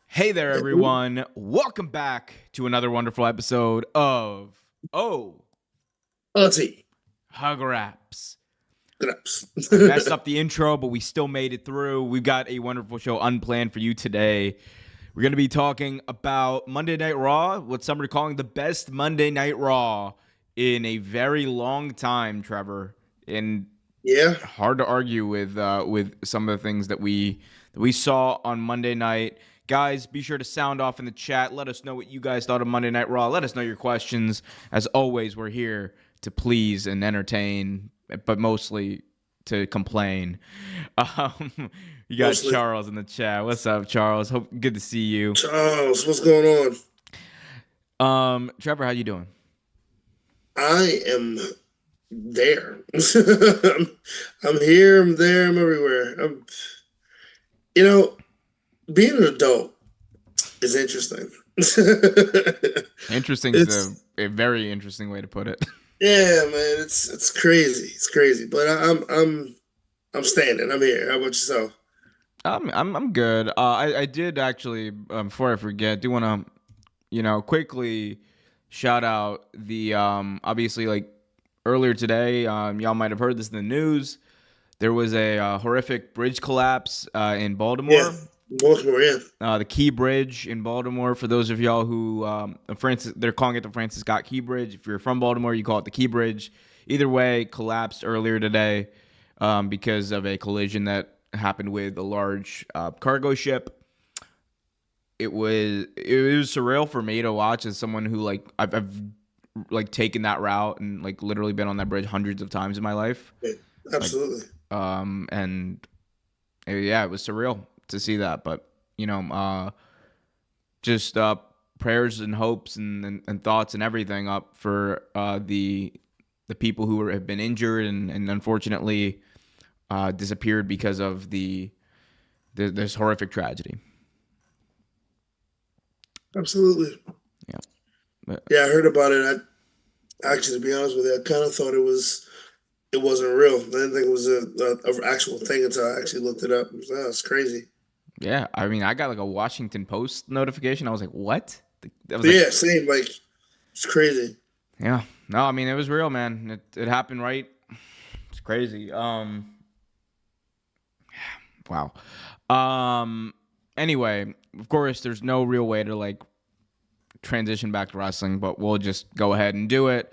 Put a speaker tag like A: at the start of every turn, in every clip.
A: Hey there, everyone. Welcome back to another wonderful episode of
B: Auntie.
A: Graps.
B: Graps.
A: I messed up the intro, but we still made it through. We've got a wonderful show unplanned for you today. We're going to be talking about Monday Night Raw, what some are calling the best Monday Night Raw in a very long time, Trevor. And
B: Yeah,
A: hard to argue with some of the things that we saw on Monday night. Guys, be sure to sound off in the chat. Let us know what you guys thought of Monday Night Raw. Let us know your questions. As always, we're here to please and entertain, but mostly to complain. You got
B: mostly.
A: Charles in the chat. What's up, Charles? Hope good to see you.
B: Charles, what's going on?
A: Trevor, how you doing?
B: I am there. I'm here, I'm there, I'm everywhere. You know, being an adult is interesting.
A: Interesting
B: It's
A: is a very interesting way to put it.
B: yeah, man. It's crazy. It's crazy. But I'm standing. I'm here. How about yourself?
A: I'm good. I did actually before I forget, do want to quickly shout out the obviously like earlier today. Y'all might have heard this in the news. There was a horrific bridge collapse in
B: Yeah,
A: Baltimore.
B: Baltimore. Yeah,
A: The Key Bridge in Baltimore. For those of y'all who they're calling it the Francis Scott Key Bridge. If you're from Baltimore, you call it the Key Bridge. Either way, collapsed earlier today because of a collision that happened with a large cargo ship. It was surreal for me to watch as someone who like I've like taken that route and like literally been on that bridge hundreds of times in my life.
B: yeah,
A: Like
B: absolutely.
A: and yeah, it was surreal to see that. But just prayers and hopes and thoughts and everything up for the people who have been injured and unfortunately disappeared because of this horrific tragedy.
B: Absolutely.
A: Yeah. But,
B: Yeah, I heard about it. I actually, to be honest with you, I kind of thought it wasn't real. I didn't think it was a actual thing until I actually looked it up. Oh, it's crazy.
A: yeah, I mean, I got like a Washington Post notification. I was like, "What?" I was
B: But
A: like,
B: yeah, same. Like it's crazy.
A: "Yeah, no, I mean, it was real, man. It happened, right? It's crazy." Wow. Anyway, of course, there's no real way to like transition back to wrestling, but we'll just go ahead and do it.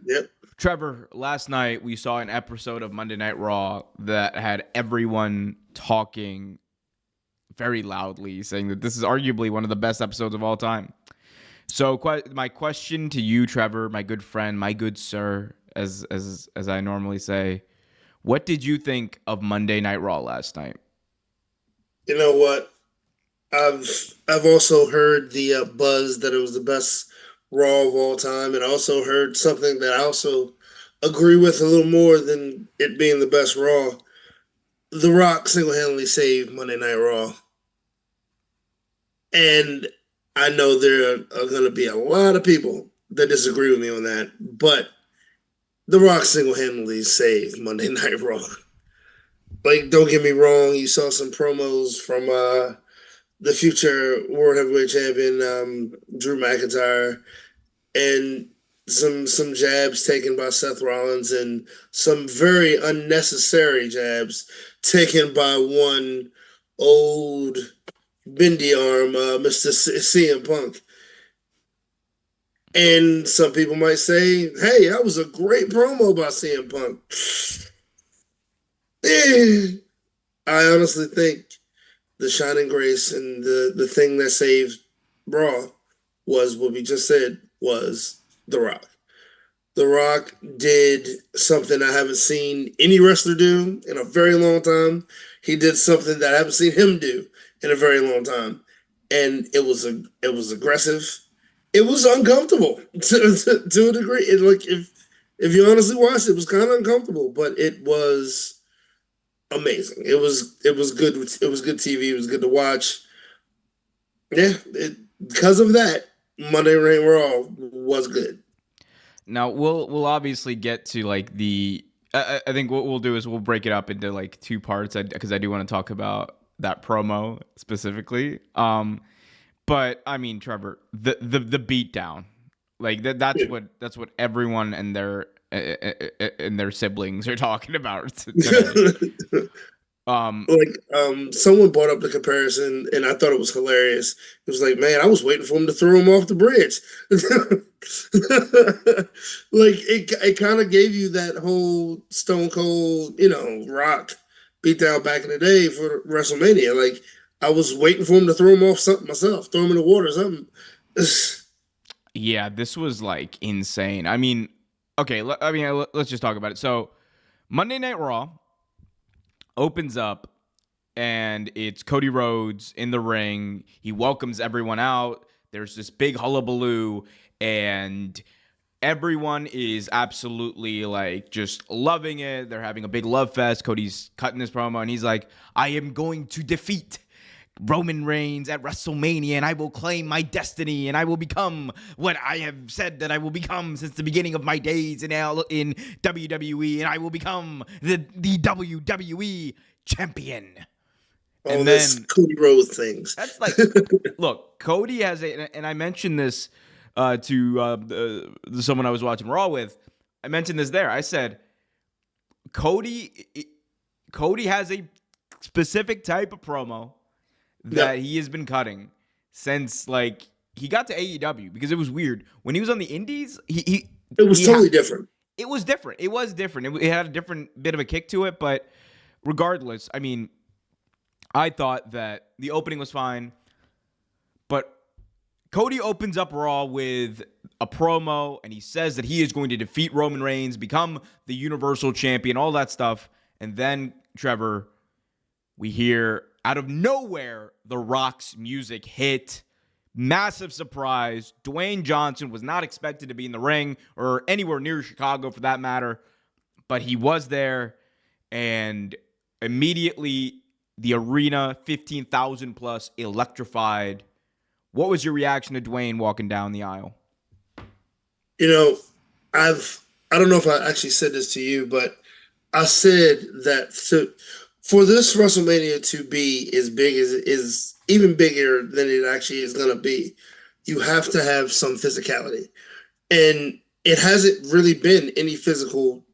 B: Yep.
A: Trevor, last night we saw an episode of Monday Night Raw that had everyone talking very loudly, saying that this is arguably one of the best episodes of all time. So, my question to you, Trevor, my good friend, my good sir, as I normally say, what did you think of Monday Night Raw last night?
B: You know what? I've I've also heard the buzz that it was the best Raw of all time, and I also heard something that I also agree with a little more than it being the best Raw. The Rock single-handedly saved Monday Night Raw. And I know there are going to be a lot of people that disagree with me on that, but The Rock single handedly saved Monday Night Raw. Like, don't get me wrong, you saw some promos from the future World Heavyweight Champion Drew McIntyre, and some jabs taken by Seth Rollins, and some very unnecessary jabs taken by one old bendy arm, Mr. CM Punk. And some people might say, hey, that was a great promo by CM Punk. I honestly think the shining grace and the thing that saved Raw was what we just said was The Rock. The Rock did something I haven't seen any wrestler do in a very long time. He did something that I haven't seen him do in a very long time, and it was aggressive. It was uncomfortable to a degree. Like if you honestly watched it, it was kind of uncomfortable, but it was amazing. It was good. It was good TV. It was good to watch. Yeah, because of that, Monday Night Raw was good.
A: Now we'll obviously get to like the. I think what we'll do is we'll break it up into like two parts because I do want to talk about that promo specifically. But I mean, Trevor, the beatdown, like that's
B: Yeah.
A: what everyone and their siblings are talking about today. Um,
B: Someone brought up the comparison, and I thought it was hilarious. It was like, man, I was waiting for him to throw him off the bridge. Like it kind of gave you that whole Stone Cold, Rock beatdown back in the day for WrestleMania. Like I was waiting for him to throw him off something myself, throw him in the water or something.
A: yeah, this was like insane. I mean, okay, let's just talk about it. So Monday Night Raw opens up and it's Cody Rhodes in the ring. He welcomes everyone out. There's this big hullabaloo, and everyone is absolutely like just loving it. They're having a big love fest. Cody's cutting this promo, and he's like, I am going to defeat Roman Reigns at WrestleMania, and I will claim my destiny, and I will become what I have said that I will become since the beginning of my days in WWE, and I will become the WWE champion.
B: All
A: And
B: this
A: then
B: Cody Rhodes things.
A: that's like, look, Cody has and I mentioned this to someone I was watching Raw with. I mentioned this there. I said, Cody has a specific type of promo that he has been cutting since like he got to AEW, because it was weird when he was on the Indies.
B: It was totally different.
A: It was different. It was different. It had a different bit of a kick to it, but regardless, I mean, I thought that the opening was fine, but Cody opens up Raw with a promo, and he says that he is going to defeat Roman Reigns, become the Universal Champion, all that stuff. And then, Trevor, we hear out of nowhere The Rock's music hit. Massive surprise. Dwayne Johnson was not expected to be in the ring or anywhere near Chicago for that matter, but he was there, and immediately the arena, 15,000 plus, electrified. What was your reaction to Dwayne walking down the aisle?
B: You know, I don't know if I actually said this to you, but I said that for this WrestleMania to be as big as it is, even bigger than it actually is going to be, you have to have some physicality. And it hasn't really been any physical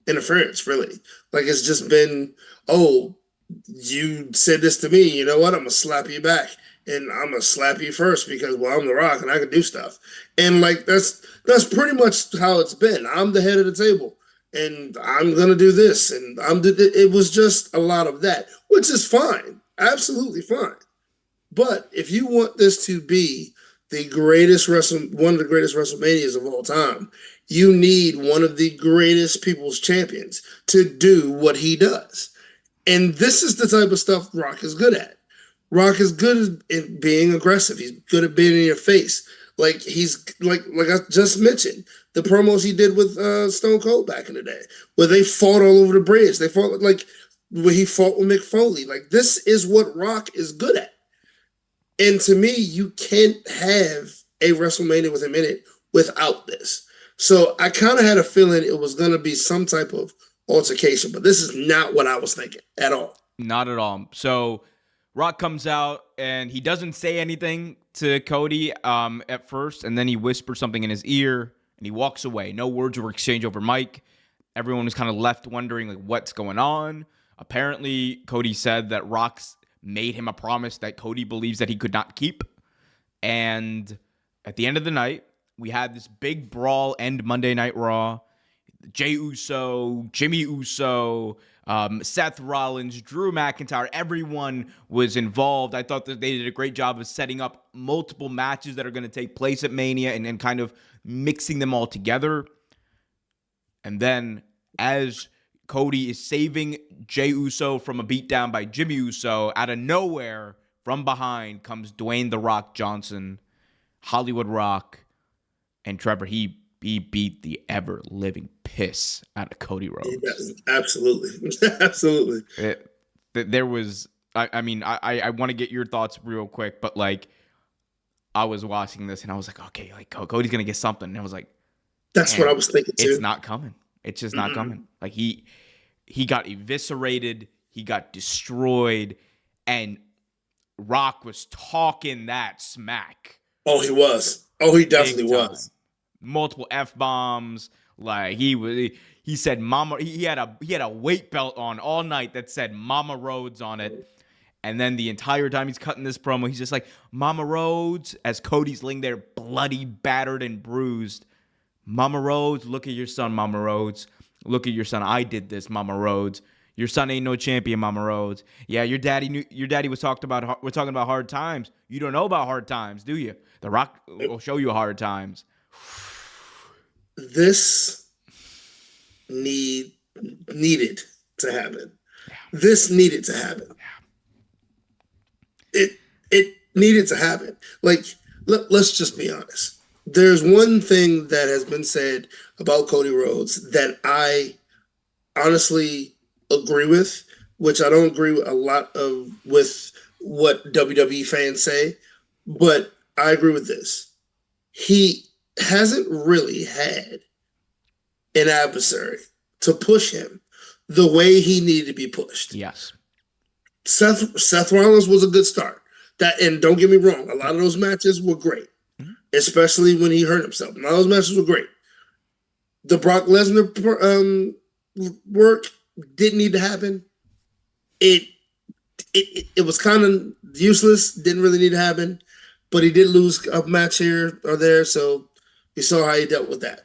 B: interference, really. Like it's just been, oh, you said this to me, you know what? I'm gonna slap you back. And I'm gonna slap you first because well, I'm the Rock and I can do stuff. And like that's pretty much how it's been. I'm the head of the table and I'm gonna do this. And it was just a lot of that, which is fine. Absolutely fine. But if you want this to be one of the greatest WrestleManias of all time, you need one of the greatest people's champions to do what he does. And this is the type of stuff Rock is good at. Rock is good at being aggressive. He's good at being in your face. Like he's like I just mentioned, the promos he did with Stone Cold back in the day, where they fought all over the bridge. They fought like where he fought with Mick Foley. Like this is what Rock is good at. And to me, you can't have a WrestleMania with him in it without this. So I kind of had a feeling it was going to be some type of altercation, but this is not what I was thinking at all.
A: Not at all. So Rock comes out and he doesn't say anything to Cody at first, and then he whispers something in his ear and he walks away. No words were exchanged over mic. Everyone was kind of left wondering like what's going on. Apparently, Cody said that Rock's made him a promise that Cody believes that he could not keep. And at the end of the night, we had this big brawl end Monday Night Raw. Jey Uso, Jimmy Uso, Seth Rollins, Drew McIntyre, everyone was involved. I thought that they did a great job of setting up multiple matches that are going to take place at Mania and kind of mixing them all together. And then as Cody is saving Jey Uso from a beatdown by Jimmy Uso, out of nowhere, from behind comes Dwayne "The Rock" Johnson, Hollywood Rock, and Trevor, he beat the ever-living piss out of Cody Rhodes.
B: Absolutely. Absolutely.
A: There was, I want to get your thoughts real quick, but like, I was watching this and I was like, okay, like Cody's going to get something. And I was like,
B: that's what I was thinking too.
A: It's not coming. It's just not coming. Like he got eviscerated. He got destroyed. And Rock was talking that smack.
B: Oh, he was. Oh, he definitely
A: Big time.
B: was.
A: Multiple F-bombs. Like he said Mama, he had a weight belt on all night that said Mama Rhodes on it. And then the entire time he's cutting this promo, he's just like, Mama Rhodes, as Cody's laying there bloody, battered, and bruised. Mama Rhodes, look at your son, Mama Rhodes. Look at your son. I did this, Mama Rhodes. Your son ain't no champion, Mama Rhodes. Yeah, your daddy was talking about hard times. You don't know about hard times, do you? The Rock will show you hard times.
B: This needed to happen. This needed to happen. It needed to happen. Like, let's just be honest. There's one thing that has been said about Cody Rhodes that I honestly agree with, which I don't agree with a lot with what WWE fans say, but I agree with this. He hasn't really had an adversary to push him the way he needed to be pushed.
A: Yes.
B: Seth Rollins was a good start. And don't get me wrong, a lot of those matches were great, especially when he hurt himself. A lot of those matches were great. The Brock Lesnar work didn't need to happen. It was kind of useless. Didn't really need to happen, but he did lose a match here or there, so you saw how he dealt with that.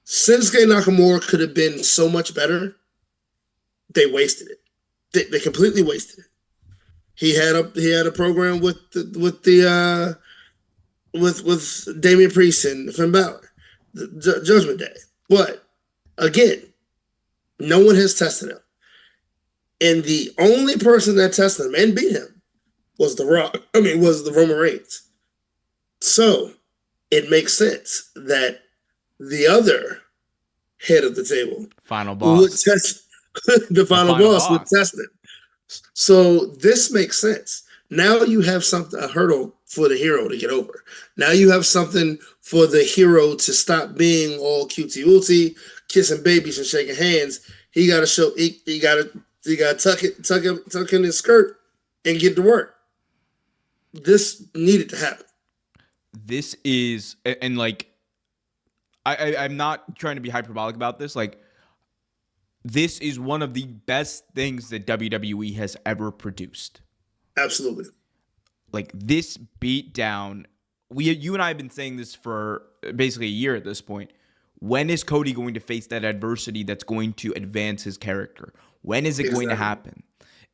B: Shinsuke Nakamura could have been so much better. They wasted it. They completely wasted it. He had a program with Damian Priest and Finn Balor, the Judgment Day. But again, no one has tested him, and the only person that tested him and beat him was the Roman Reigns. So it makes sense that the other head of the table,
A: final boss,
B: would test the final boss would test him. So this makes sense. Now you have a hurdle for the hero to get over. Now you have something for the hero to stop being all cutesy-wootsy, kissing babies and shaking hands. He got to show. He got to tuck in his skirt and get to work. This needed to happen.
A: This is, and like, I'm not trying to be hyperbolic about this. Like, this is one of the best things that WWE has ever produced.
B: Absolutely.
A: Like, this beatdown, you and I have been saying this for basically a year at this point. When is Cody going to face that adversity that's going to advance his character? When is it going to happen?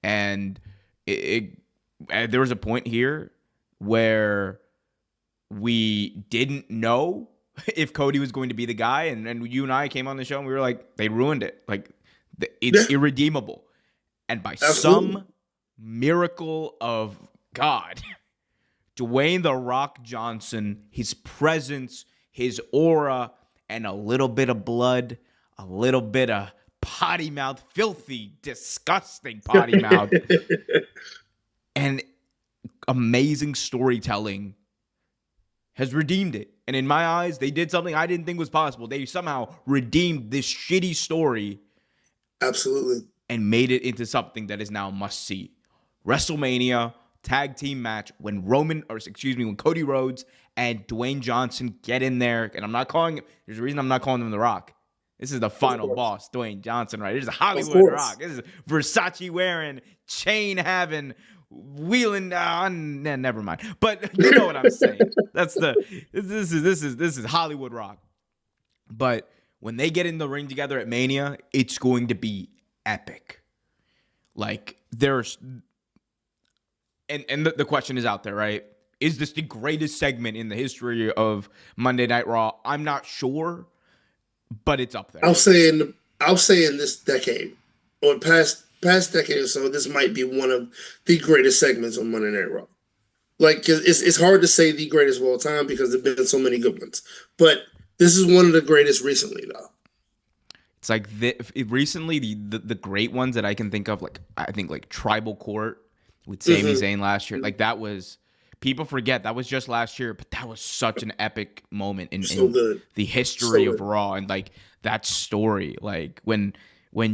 A: And there was a point here where we didn't know if Cody was going to be the guy, and you and I came on the show and we were like, they ruined it. Like, it's irredeemable. And by some miracle of God, Dwayne "The Rock" Johnson, his presence, his aura, and a little bit of blood, a little bit of potty mouth, filthy, disgusting potty mouth, and amazing storytelling has redeemed it. And in my eyes, they did something I didn't think was possible. They somehow redeemed this shitty story.
B: Absolutely.
A: And made it into something that is now must see. WrestleMania tag team match when Cody Rhodes and Dwayne Johnson get in there. And there's a reason I'm not calling them The Rock. This is the final boss, Dwayne Johnson, right? This is Hollywood Rock. This is Versace wearing, chain having, wheeling. Never mind. But you know what I'm saying. This is Hollywood Rock. But when they get in the ring together at Mania, it's going to be epic. Like, there's, and the question is out there, right? Is this the greatest segment in the history of Monday Night Raw? I'm not sure, but it's up there.
B: I'll say in this decade, or past decade or so, this might be one of the greatest segments on Monday Night Raw. Like, it's hard to say the greatest of all time because there've been so many good ones, but this is one of the greatest recently, though.
A: It's like recently the great ones that I can think of, like I think like Tribal Court with Sami Zayn last year. Like, that was, people forget that was just last year, but that was such an epic moment in the history of Raw. And like that story, like when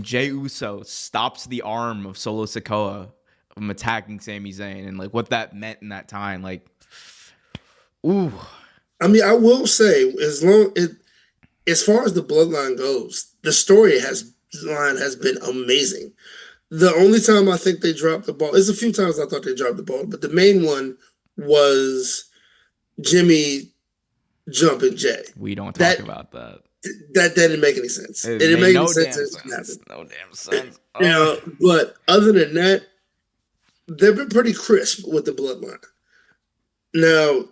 A: Jey Uso stops the arm of Solo Sikoa him attacking Sami Zayn and like what that meant in that time. Like, ooh.
B: I mean, I will say, as far as the bloodline goes, the line has been amazing. The only time I think they dropped the ball, there's a few times I thought they dropped the ball, but the main one was Jimmy jumping Jay.
A: We don't talk about that.
B: That didn't make any sense. It didn't make any sense.
A: No damn sense.
B: But other than that, they've been pretty crisp with the bloodline. Now,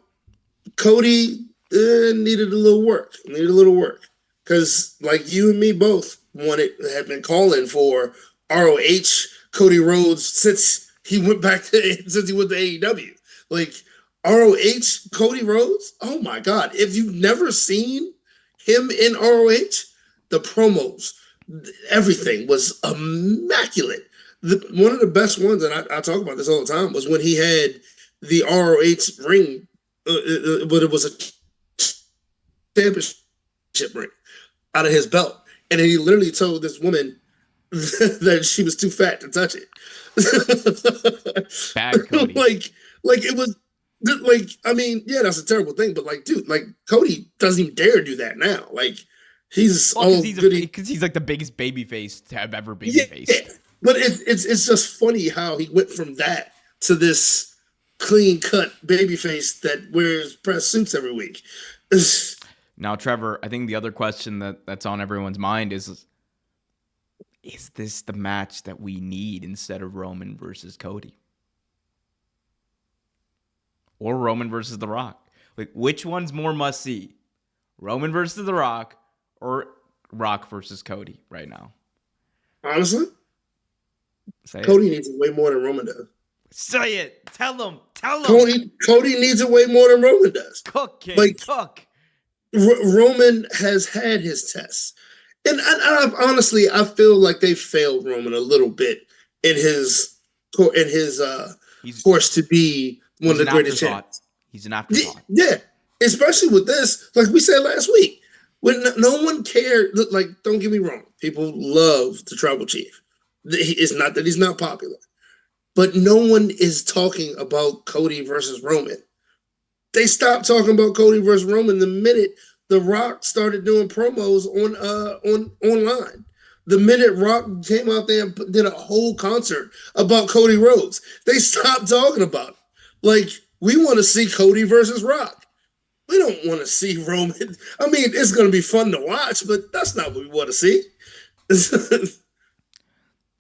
B: Cody needed a little work. Because like you and me both had been calling for ROH Cody Rhodes since he went to AEW. Like ROH Cody Rhodes, oh my God. If you've never seen him in ROH, the promos, everything was immaculate. One of the best ones, and I talk about this all the time, was when he had the ROH ring, but it was a championship ring out of his belt. And he literally told this woman that she was too fat to touch it.
A: Bad Cody.
B: like it was like, I mean, yeah, that's a terrible thing, but like, dude, like Cody doesn't even dare do that now. Like he's
A: because he's like the biggest babyface to have ever been faced.
B: Yeah. But it's just funny how he went from that to this clean cut babyface that wears press suits every week.
A: Now, Trevor, I think the other question that's on everyone's mind is this the match that we need instead of Roman versus Cody? Or Roman versus The Rock? Like, which one's more must-see? Roman versus The Rock or Rock versus Cody right now?
B: Honestly? Cody needs it way more than Roman does.
A: Say it. Tell them.
B: Cody needs it way more than Roman does.
A: Cook, King. Cook.
B: Roman has had his tests. And honestly, I feel like they failed Roman a little bit in his course to be one of the greatest champions.
A: He's an afterthought.
B: Yeah, especially with this, like we said last week, when no one cared. Like, don't get me wrong, people love the Tribal Chief. It's not that he's not popular, but no one is talking about Cody versus Roman. They stopped talking about Cody versus Roman the minute The Rock started doing promos on online. The minute Rock came out there and did a whole concert about Cody Rhodes, they stopped talking about it. Like, we want to see Cody versus Rock. We don't want to see Roman. I mean, it's going to be fun to watch, but that's not what we want to see.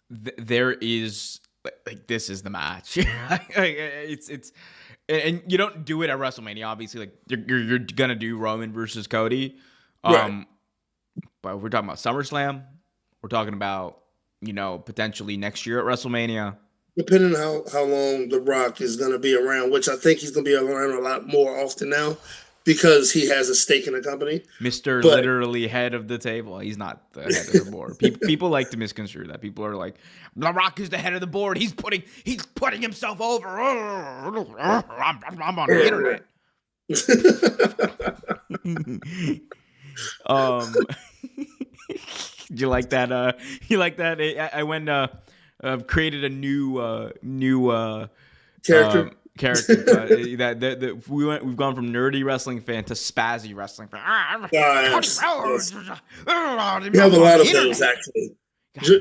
A: There is like this is the match. it's and you don't do it at WrestleMania. Obviously, like you're gonna do Roman versus Cody.
B: Right.
A: But we're talking about SummerSlam. We're talking about potentially next year at WrestleMania.
B: Depending on how long The Rock is going to be around, which I think he's going to be around a lot more often now because he has a stake in the company.
A: Literally head of the table. He's not the head of the board. People like to misconstrue that. People are like, The Rock is the head of the board. He's putting himself over. I'm on the internet. You like that? You like that? I went created a new
B: character.
A: We've gone from nerdy wrestling fan to spazzy wrestling fan.
B: Yes. We have a lot of those actually.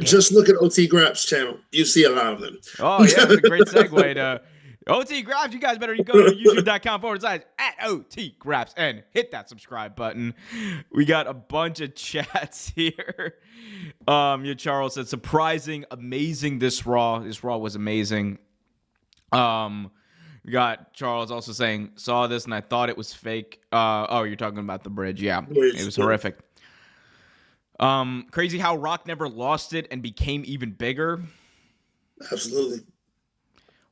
B: Just look at OT Graps channel. You see a lot of them.
A: Oh yeah, that's a great segue to OT Graps. You guys better go to youtube.com/@OT Graps and hit that subscribe button. We got a bunch of chats here. Charles said, surprising, amazing this Raw. This Raw was amazing. We got Charles also saying, saw this and I thought it was fake. You're talking about the bridge. Yeah, it was horrific. Crazy how Rock never lost it and became even bigger.
B: Absolutely.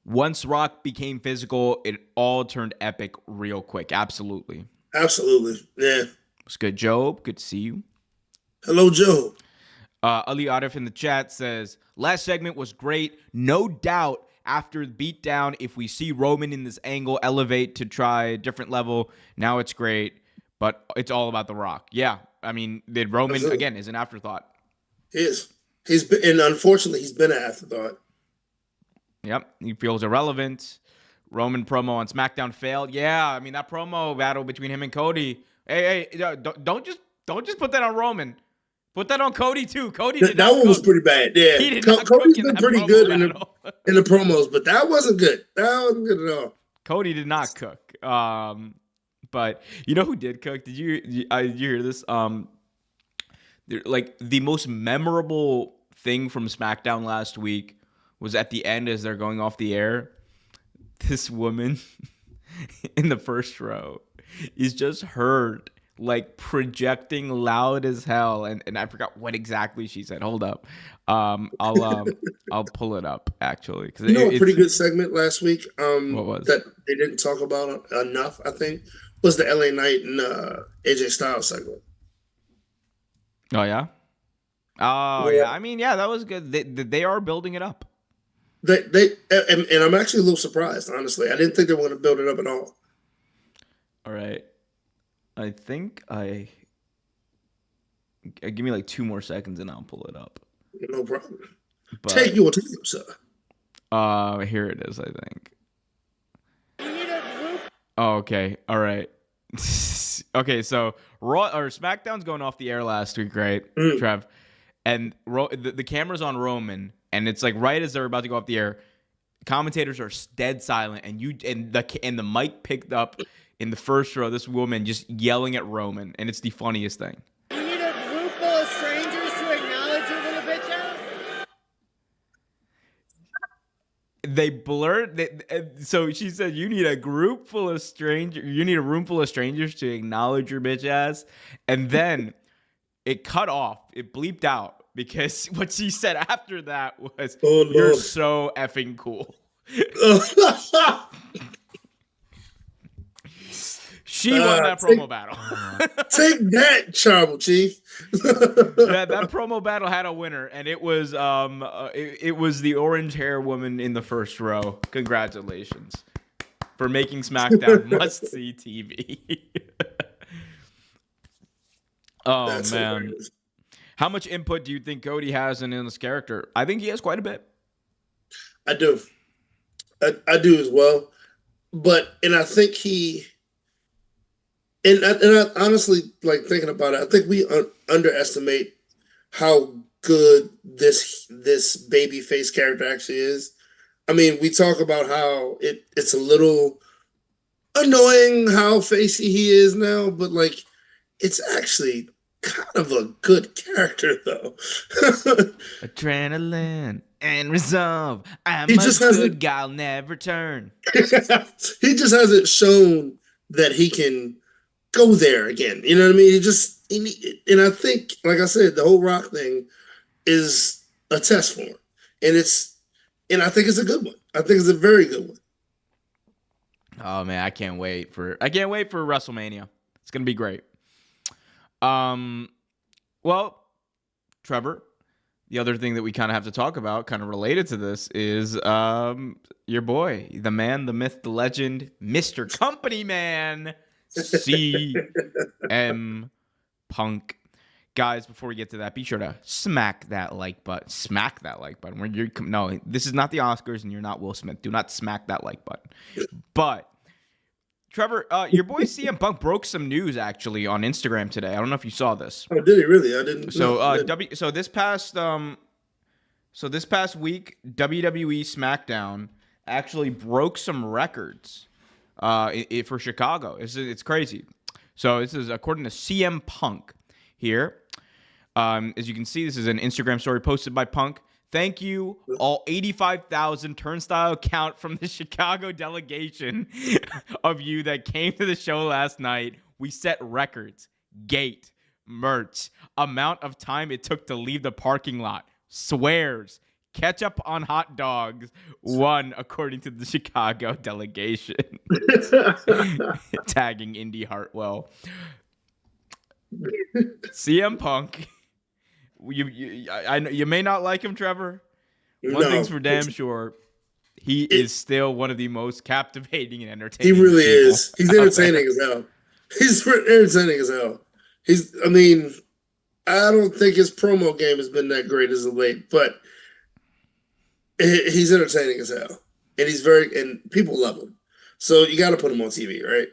A: Once Rock became physical, it all turned epic real quick. Absolutely.
B: Yeah.
A: What's good, Job? Good to see you.
B: Hello, Joe.
A: Ali Arif in the chat says, last segment was great. No doubt after the beatdown, if we see Roman in this angle elevate to try a different level, now it's great. But it's all about The Rock. Yeah. I mean, Roman, again, is an afterthought.
B: He is. And unfortunately, he's been an afterthought.
A: Yep, he feels irrelevant. Roman promo on SmackDown failed. Yeah, I mean that promo battle between him and Cody. Hey, don't just put that on Roman. Put that on Cody too. Cody did
B: That
A: not
B: one was
A: cook.
B: pretty bad. Yeah,
A: He did not cook
B: Cody's
A: in
B: been
A: that
B: pretty
A: promo
B: good
A: battle.
B: in the promos, but that wasn't good. That wasn't good at all.
A: Cody did not cook. But you know who did cook? Did you hear this? Like the most memorable thing from SmackDown last week was at the end as they're going off the air. This woman in the first row is just heard like projecting loud as hell, and I forgot what exactly she said. Hold up, I'll pull it up actually because
B: You know, a pretty
A: it's
B: good segment last week.
A: what was.
B: That they didn't talk about enough. I think was the LA Knight and AJ Styles segment.
A: Oh yeah. Oh
B: Where
A: yeah. I mean, yeah, that was good. They are building it up.
B: and I'm actually a little surprised, honestly. I didn't think they were going to build it up at all.
A: All right. I think give me like 2 more seconds and I'll pull it up.
B: No problem.
A: But
B: Take your time, sir.
A: here it is, I think. Oh, okay. All right. Okay, so Raw or SmackDown's going off the air last week, right, Trev? And the camera's on Roman, and it's like right as they're about to go off the air, commentators are dead silent, and the mic picked up in the first row this woman just yelling at Roman, and it's the funniest thing.
C: You need a group full of strangers to acknowledge your little bitch ass?
A: They blurred. So she said, "You need a group full of strangers. You need a room full of strangers to acknowledge your bitch ass." And then it cut off. It bleeped out because what she said after that was,
B: Oh,
A: "You're
B: Lord.
A: so effing cool." She won that promo battle.
B: Take that, Tribal Chief.
A: that promo battle had a winner, and it was it was the orange hair woman in the first row. Congratulations for making SmackDown must see TV. Oh
B: That's
A: man,
B: hilarious.
A: how much input do you think Cody has in this character? I think he has quite a bit.
B: I do. I do as well. And I think I honestly, like thinking about it, I think we underestimate how good this babyface character actually is. I mean, we talk about how it's a little annoying how facey he is now, but like it's actually kind of a good character though.
A: Adrenaline and resolve. I'm
B: He
A: a
B: just
A: good
B: hasn't-
A: guy, I'll never turn.
B: He just hasn't shown that he can go there again. You know what I mean? And I think, like I said, the whole Rock thing is a test for him, and I think it's a good one. I think it's a very good one.
A: Oh man, I can't wait for WrestleMania. It's gonna be great. Well, Trevor, the other thing that we kind of have to talk about, kind of related to this, is your boy, the man, the myth, the legend, Mr. Company Man, CM Punk. Guys, before we get to that, be sure to smack that like button. Smack that like button. No, this is not the Oscars, and you're not Will Smith. Do not smack that like button. But Trevor, your boy CM Punk broke some news actually on Instagram today. I don't know if you saw this.
B: Oh, did he really? I didn't.
A: So,
B: no.
A: this past week, WWE SmackDown actually broke some records for Chicago. It's crazy. So this is according to CM Punk here. As you can see, this is an Instagram story posted by Punk. Thank you, all 85,000 turnstile count from the Chicago delegation of you that came to the show last night. We set records, gate, merch, amount of time it took to leave the parking lot, swears, ketchup on hot dogs, won according to the Chicago delegation. Tagging Indy Hartwell. CM Punk. You may not like him, Trevor. One thing's for damn sure. He is still one of the most captivating and entertaining.
B: He really
A: people
B: is. He's entertaining as hell. He's entertaining as hell. I mean, I don't think his promo game has been that great as of late, but He's entertaining as hell, and and people love him. So you got to put him on TV, right?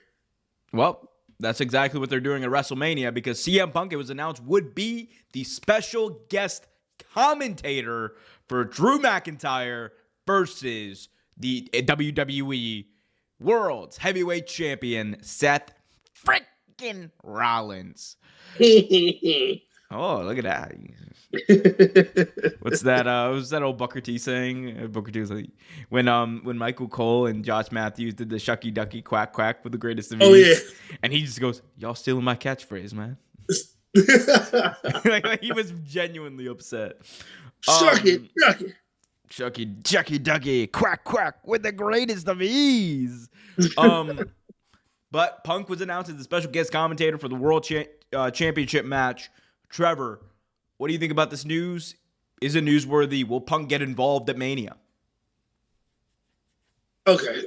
A: Well, that's exactly what they're doing at WrestleMania because CM Punk, it was announced, would be the special guest commentator for Drew McIntyre versus the WWE World's Heavyweight Champion Seth freaking Rollins. Oh, look at that. What's that? What's that old Booker T saying? Booker T was like, when Michael Cole and Josh Matthews did the shucky ducky quack quack with the greatest of ease.
B: Oh yeah.
A: And he just goes, "Y'all stealing my catchphrase, man." like he was genuinely upset.
B: Shucky ducky.
A: Shucky ducky quack quack with the greatest of ease. But Punk was announced as the special guest commentator for the World Championship match. Trevor, what do you think about this news? Is it newsworthy? Will Punk get involved at Mania?
B: Okay.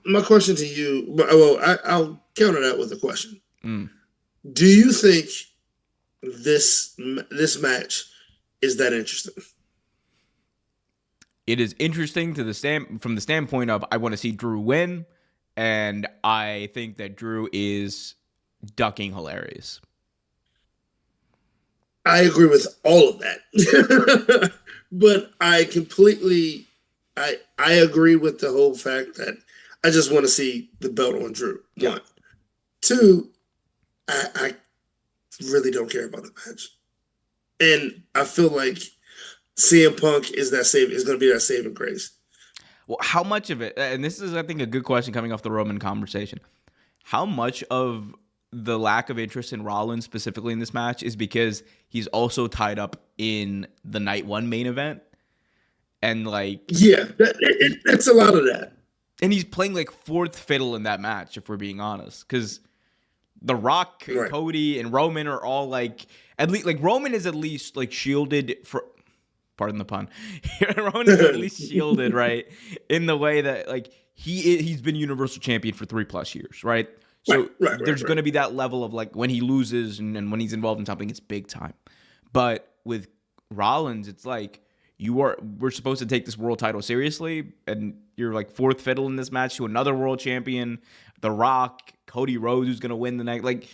B: My question to you. I'll counter that with a question. Do you think this match is that interesting?
A: It is interesting from the standpoint of I want to see Drew win, and I think that Drew is ducking hilarious.
B: I agree with all of that. But I completely I agree with the whole fact that I just want to see the belt on Drew.
A: Yeah.
B: One. Two, I really don't care about the match. And I feel like CM Punk is going to be that saving grace.
A: Well, how much of it, and this is, I think, a good question coming off the Roman conversation, how much of the lack of interest in Rollins specifically in this match is because he's also tied up in the night one main event? And like,
B: yeah, that's a lot of that.
A: And he's playing like fourth fiddle in that match, if we're being honest, because The Rock,
B: Right.
A: Cody, and Roman are all like, at least like Roman is at least like shielded for, pardon the pun, Roman is at least shielded, right, in the way that like he's been Universal Champion for 3+ years, right? So there's going to be that level of like when he loses and when he's involved in something, it's big time. But with Rollins, it's like we're supposed to take this world title seriously, and you're like fourth fiddle in this match to another world champion, The Rock, Cody Rhodes, who's going to win the night. Like,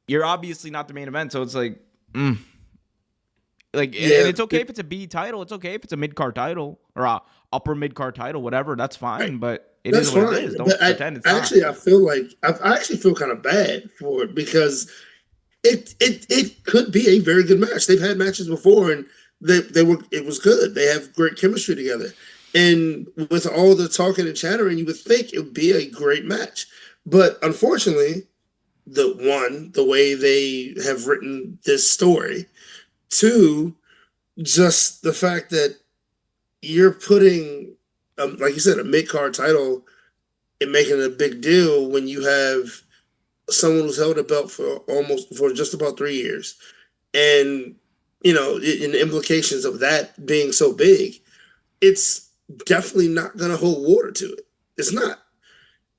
A: you're obviously not the main event, so it's like, like, and it's okay if it's a B title. It's okay if it's a mid-card title or a upper mid-card title, whatever. That's fine,
B: Right.
A: but it
B: That's
A: is what
B: fine.
A: it is. Don't
B: But
A: pretend it's
B: actually,
A: not.
B: I actually feel kind of bad for it because it could be a very good match. They've had matches before, and it was good. They have great chemistry together, and with all the talking and chattering, you would think it would be a great match. But unfortunately, the way they have written this story, two, just the fact that you're putting, like you said, a mid-card title and making it a big deal when you have someone who's held a belt for just about 3 years. And, and the implications of that being so big, it's definitely not going to hold water to it. It's not.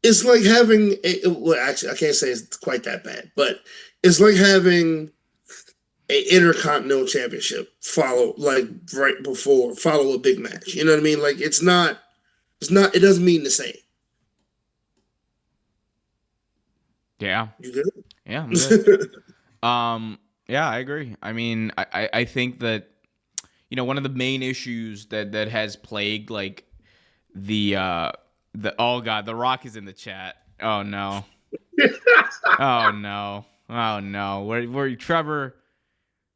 B: It's like having actually, I can't say it's quite that bad, but it's like having an Intercontinental Championship follow a big match. You know what I mean? Like it doesn't mean the same.
A: Yeah.
B: You good?
A: Yeah, I'm good. Yeah, I agree. I mean, I think that, one of the main issues that has plagued like oh God, The Rock is in the chat. Oh no. Oh no. Where Trevor?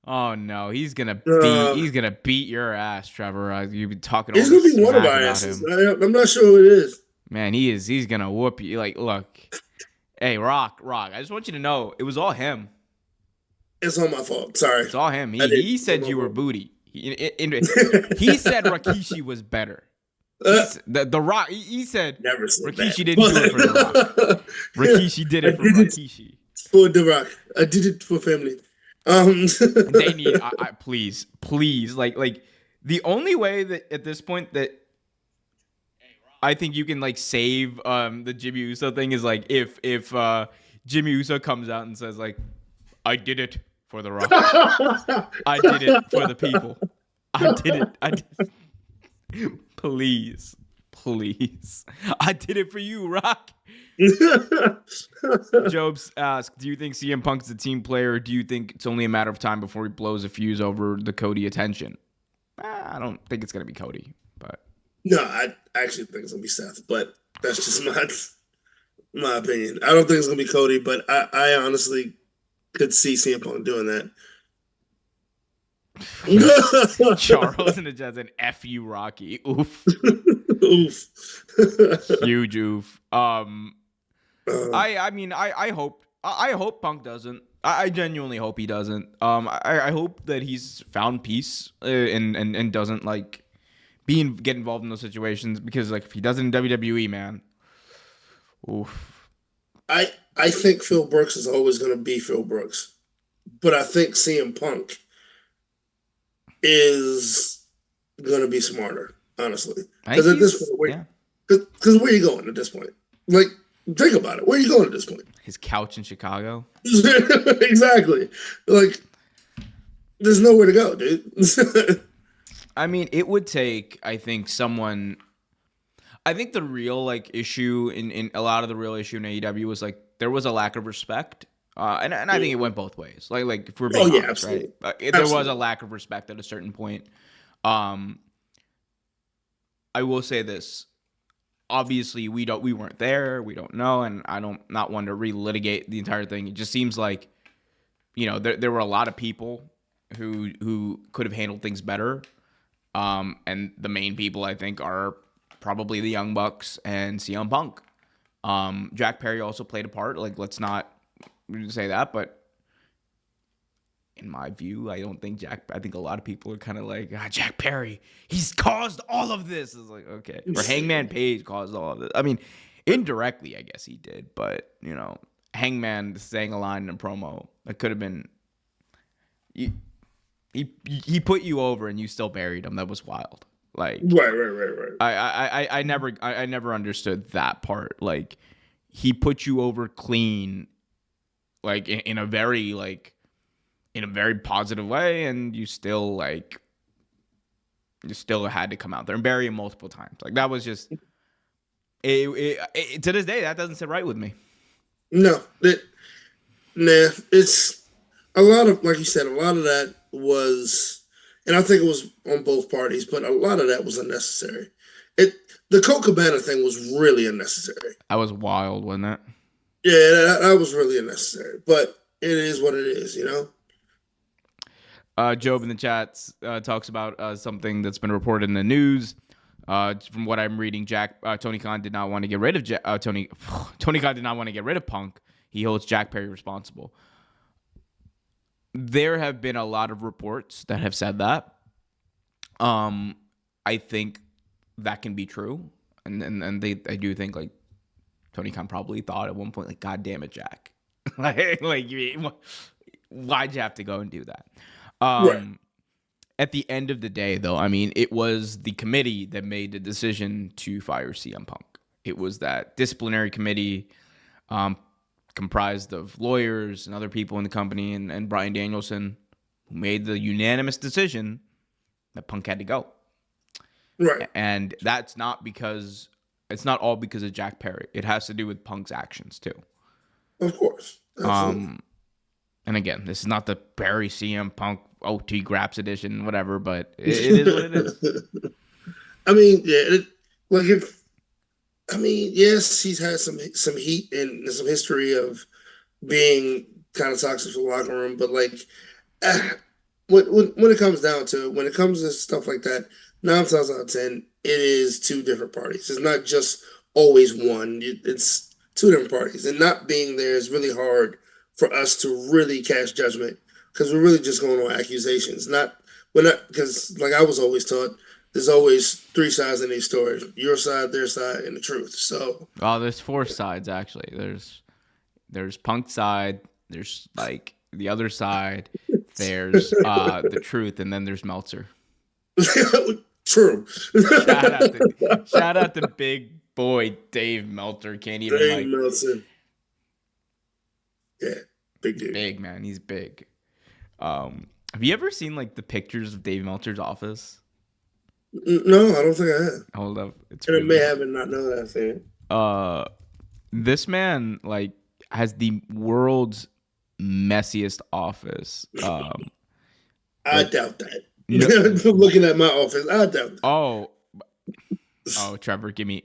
A: Oh no, he's gonna beat your ass, Trevor. You've been talking.
B: He's gonna be one of our asses. I'm not sure who it is.
A: Man, he is. He's gonna whoop you. Like, look, hey, Rock. I just want you to know it was all him.
B: It's all my fault. Sorry.
A: It's all him. He said you were booty. He said Rikishi was better. The Rock. He said Rikishi didn't do it for The Rock. Rikishi did it for Rikishi.
B: For The Rock, I did it for family.
A: They need. Please, like the only way that at this point that I think you can like save the Jimmy Uso thing is like if Jimmy Uso comes out and says like, I did it for The Rock. I did it for the people. I did it. Please. I did it for you, Rock. Jobs asks, do you think CM Punk's a team player, or do you think it's only a matter of time before he blows a fuse over the Cody attention? I don't think it's going to be Cody, but...
B: No, I actually think it's going to be Seth, but that's just my opinion. I don't think it's going to be Cody, but I honestly could see CM Punk doing that.
A: Charles in the chat said, F you, Rocky. Oof.
B: Oof.
A: Huge oof. I hope Punk doesn't. I genuinely hope he doesn't. I hope that he's found peace and doesn't like get involved in those situations, because like if he does it in WWE, man, oof.
B: I think Phil Brooks is always going to be Phil Brooks, but I think CM Punk is going to be smarter, honestly. Because at this point, because where are you going at this point? Like, think about it. Where are you going at this point?
A: His couch in Chicago.
B: Exactly. Like, there's nowhere to go, dude.
A: I mean, it would take, I think, someone. I think the real like issue in a lot of the real issue in AEW was like there was a lack of respect. And I think it went both ways. Like if we're being honest,
B: absolutely.
A: Right? There was a lack of respect at a certain point. I will say this. Obviously, we weren't there. We don't know, and I don't not want to relitigate the entire thing. It just seems like, there were a lot of people who could have handled things better. And the main people I think are probably the Young Bucks and CM Punk. Jack Perry also played a part. Like, let's not say that, but in my view, I think a lot of people are kind of like, Jack Perry, he's caused all of this. It's like, okay. Or Hangman Page caused all of this. I mean, indirectly, I guess he did, but, Hangman saying a line in a promo, that could have been, he put you over and you still buried him. That was wild. Like,
B: right.
A: I never understood that part. Like, he put you over clean, like in a very positive way, and you still had to come out there and bury him multiple times. Like, that was just to this day, that doesn't sit right with me.
B: No, it's a lot of, like you said, a lot of that was, and I think it was on both parties, but a lot of that was unnecessary. The Colt Cabana thing was really unnecessary.
A: That was wild, wasn't it?
B: Yeah, that was really unnecessary, but it is what it is,
A: Job in the chat talks about something that's been reported in the news. From what I'm reading, Tony Khan did not want to get rid of Tony Khan did not want to get rid of Punk. He holds Jack Perry responsible. There have been a lot of reports that have said that. I think that can be true, and I do think like Tony Khan probably thought at one point, like, God damn it, Jack, like why'd you have to go and do that?
B: Right.
A: At the end of the day, though, I mean, it was the committee that made the decision to fire CM Punk. It was that disciplinary committee, comprised of lawyers and other people in the company, and Bryan Danielson, who made the unanimous decision that Punk had to go.
B: Right.
A: And that's not because it's not all because of Jack Perry. It has to do with Punk's actions too.
B: Of course. Absolutely.
A: And again, this is not the Perry CM Punk OT Graps edition, whatever, but it is what it is.
B: I mean, yes, he's had some heat and some history of being kind of toxic for the locker room, but like, when it comes down to it, when it comes to stuff like that, 9 times out of 10, it is two different parties. It's not just always one. It's two different parties, and not being there is really hard for us to really cast judgment, because we're really just going on accusations. We're not, because like I was always taught, there's always 3 sides in these stories: your side, their side, and the truth. So,
A: there's 4 sides actually. There's Punk's side. There's like the other side. There's the truth, and then there's Meltzer.
B: True.
A: Shout out to big boy Dave Meltzer. Can't even
B: Dave Meltzer. Yeah, big dude.
A: Big man, he's big. Have you ever seen like the pictures of Dave Meltzer's office?
B: No, I don't think I have.
A: Hold up. It's
B: And I may
A: really
B: have and not know that thing.
A: this man like has the world's messiest office.
B: I
A: Like,
B: doubt that.
A: no,
B: Looking at my office, I doubt that.
A: oh, Trevor, give me.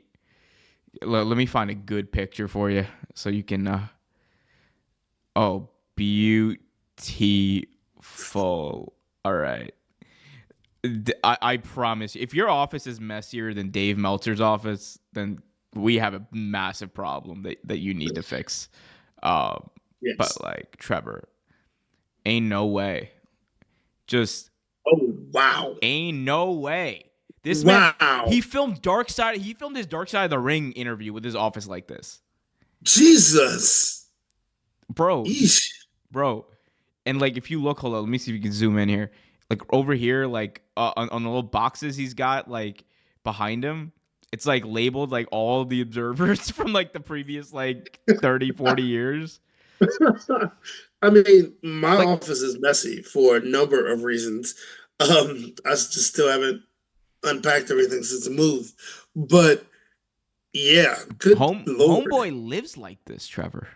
A: Let me find a good picture for you so you can. Oh, beautiful. All right. I promise you, if your office is messier than Dave Meltzer's office, then we have a massive problem that you need to fix.
B: Yes.
A: But like Trevor, ain't no way. Just
B: Oh wow.
A: ain't no way. This
B: Wow.
A: man, he filmed his Dark Side of the Ring interview with his office like this.
B: Jesus.
A: Bro.
B: Eesh.
A: Bro. And like if you look, hold on, let me see if you can zoom in here. Like over here, like on the little boxes he's got like behind him, it's like labeled like all the observers from like the previous like 30, 40 years.
B: I mean, my
A: Like-
B: office is messy for a number of reasons. I just still haven't unpacked everything since the move. But yeah, good Lord.
A: Homeboy lives like this, Trevor.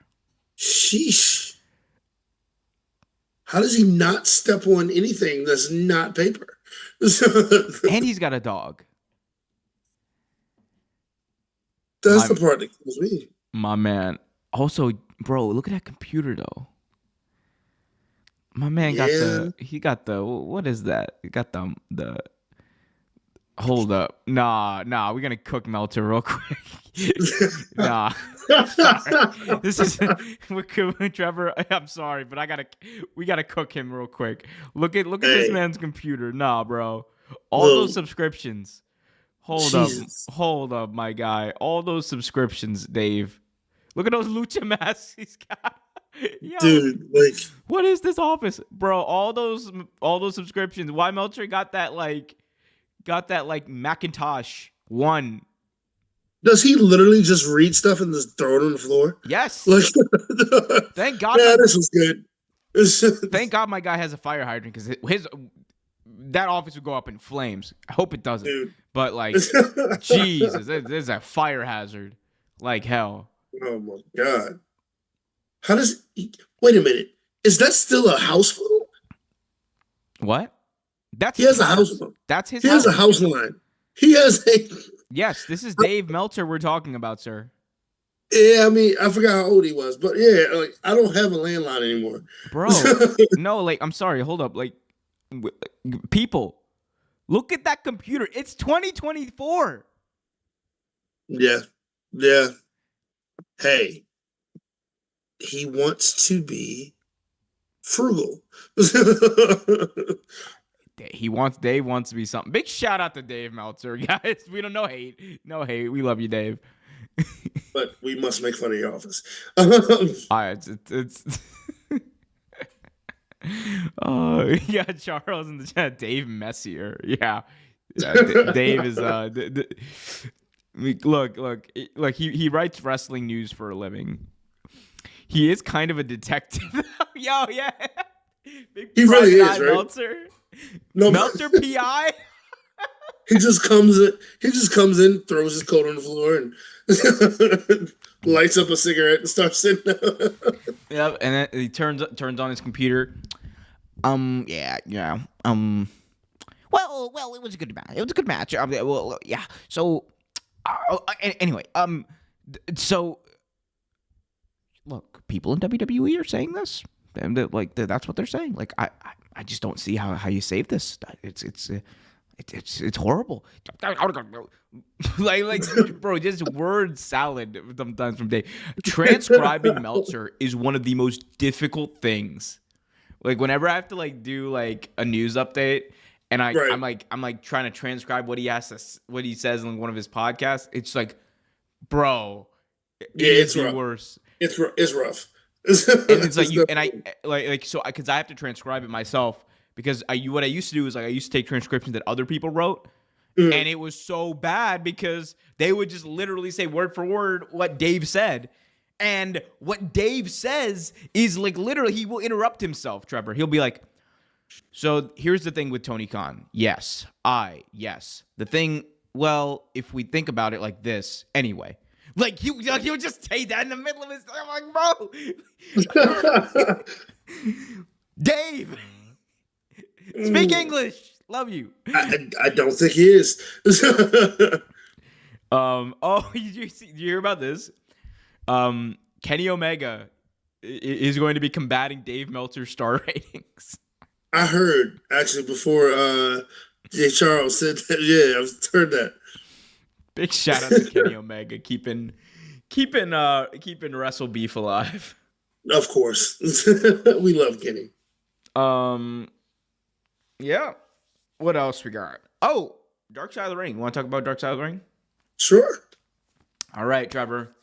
B: Sheesh. How does he not step on anything that's not paper?
A: And he's got a dog.
B: That's the part that kills me.
A: My man. Also, bro, look at that computer though. My man got the what is that? He got the hold up. Nah, we're gonna cook Melter real quick. Nah. Sorry. This is Trevor. I'm sorry, but we gotta cook him real quick. Look at this man's computer. Nah, bro. All those subscriptions. Hold up, my guy. All those subscriptions, Dave. Look at those lucha masks he's got. Yo,
B: dude, like,
A: what is this office, bro? All those subscriptions. Why Melcher got that Macintosh one?
B: Does he literally just read stuff and just throw it on the floor?
A: Yes.
B: Like,
A: thank God.
B: Yeah, this was good.
A: Thank God my guy has a fire hydrant because that office would go up in flames. I hope it doesn't.
B: Dude.
A: But like, Jesus, there's a fire hazard like hell.
B: Oh my God. Wait a minute. Is that still a house phone?
A: What?
B: He has a house phone.
A: That's his
B: He
A: house.
B: has a house line. He has a...
A: Yes, this is Dave Meltzer we're talking about, sir.
B: Yeah, I mean, I forgot how old he was, but yeah, like, I don't have a landline anymore.
A: Bro, no, like, I'm sorry, hold up. Like, people, look at that computer. It's 2024.
B: Yeah. Hey, he wants to be frugal.
A: Dave wants to be something. Big shout out to Dave Meltzer, guys. We don't know hate. No hate. We love you, Dave.
B: But we must make fun of your office.
A: All right, it's oh yeah, Charles in the chat. Dave Messier. Yeah, Dave is look. He writes wrestling news for a living. He is kind of a detective. Yo, yeah. Big
B: he really is, right?
A: Meltzer.
B: No,
A: Meltzer PI.
B: He just comes in, throws his coat on the floor, and lights up a cigarette and starts sitting down.
A: Yep, and then he turns on his computer. Yeah. Well, it was a good match. It was a good match. Well, yeah. So, anyway, so look, people in WWE are saying this, and that's what they're saying. Like, I just don't see how you save this. It's horrible. like bro, just word salad sometimes from Dave. Transcribing Meltzer is one of the most difficult things. Like whenever I have to like do like a news update and I'm like trying to transcribe what he says in one of his podcasts, it's like, bro, it's the worst.
B: It's rough.
A: And it's like because I have to transcribe it myself. Because what I used to do is like I used to take transcriptions that other people wrote, and it was so bad because they would just literally say word for word what Dave said, and what Dave says is like literally he will interrupt himself. Trevor, he'll be like, So here's the thing with Tony Khan. Yes. The thing, well, if we think about it like this, anyway. Like, he'll just say that in the middle of his... I'm like, bro. Dave. Speak English. Love you.
B: I don't think he is.
A: Oh, did you hear about this? Kenny Omega is going to be combating Dave Meltzer's star ratings.
B: I heard actually before Jay Charles said that. Yeah, I've heard that.
A: Big shout out to Kenny Omega keeping Wrestle Beef alive.
B: Of course, we love Kenny.
A: Yeah. What else we got? Oh, Dark Side of the Ring. Want to talk about Dark Side of the Ring?
B: Sure.
A: All right, Trevor.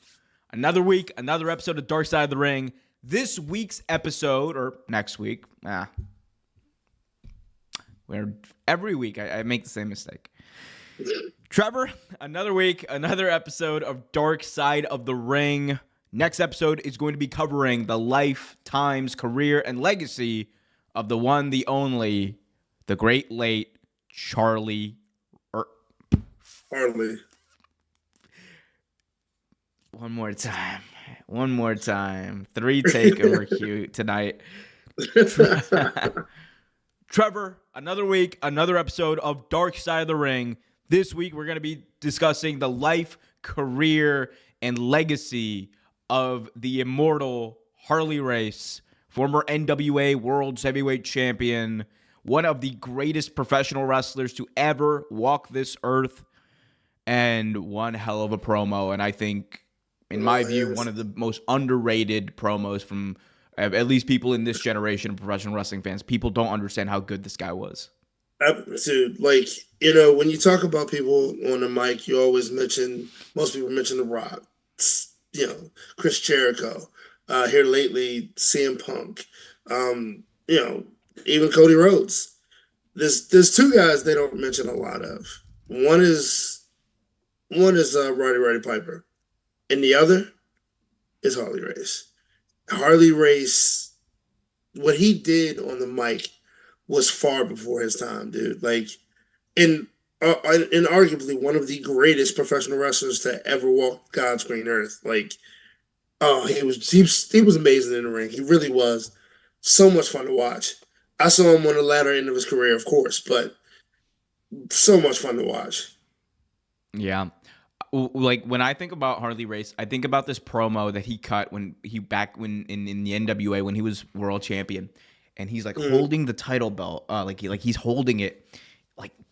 A: Another week, another episode of Dark Side of the Ring. This week's episode, or next week, where every week I make the same mistake. Trevor, another week, another episode of Dark Side of the Ring. Next episode is going to be covering the life, times, career, and legacy of the one, the only, the great late Charlie.
B: Hardly.
A: One more time. 3 takeover cue tonight. Trevor, another week, another episode of Dark Side of the Ring. This week, we're going to be discussing the life, career, and legacy of the immortal Harley Race, former NWA World's Heavyweight Champion, one of the greatest professional wrestlers to ever walk this earth, and one hell of a promo. And I think, in my view, one of the most underrated promos from at least people in this generation of professional wrestling fans. People don't understand how good this guy was.
B: Dude, like, you know, when you talk about people on the mic, you always mention, most people mention The Rock, you know, Chris Jericho, here lately, CM Punk, you know, even Cody Rhodes. There's 2 guys they don't mention a lot of. One is Roddy Piper, and the other is Harley Race. Harley Race, what he did on the mic was far before his time, dude. Like, and arguably one of the greatest professional wrestlers to ever walk God's green earth. Like, oh, he was amazing in the ring. He really was. So much fun to watch. I saw him on the latter end of his career, of course, but so much fun to watch.
A: Yeah. Like, when I think about Harley Race, I think about this promo that he cut when in the NWA when he was world champion, and he's like holding the title belt, like he's holding it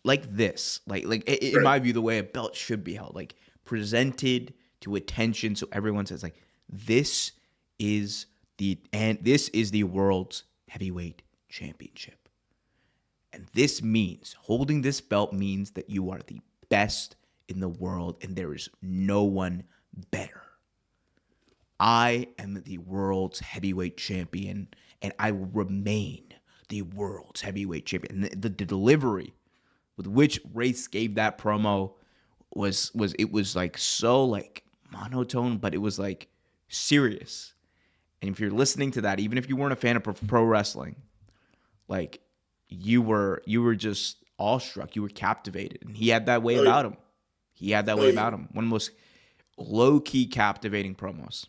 A: like this, in my view, the way a belt should be held, like presented to attention, so everyone says like, this is the world's heavyweight championship, and this means holding this belt means that you are the best in the world, and there is no one better. I am the world's heavyweight champion, and I will remain the world's heavyweight champion. And the delivery with which Race gave that promo was like so like monotone, but it was like serious. And if you're listening to that, even if you weren't a fan of pro wrestling, like you were just awestruck, you were captivated, and he had that way about him. One of the most low-key captivating promos.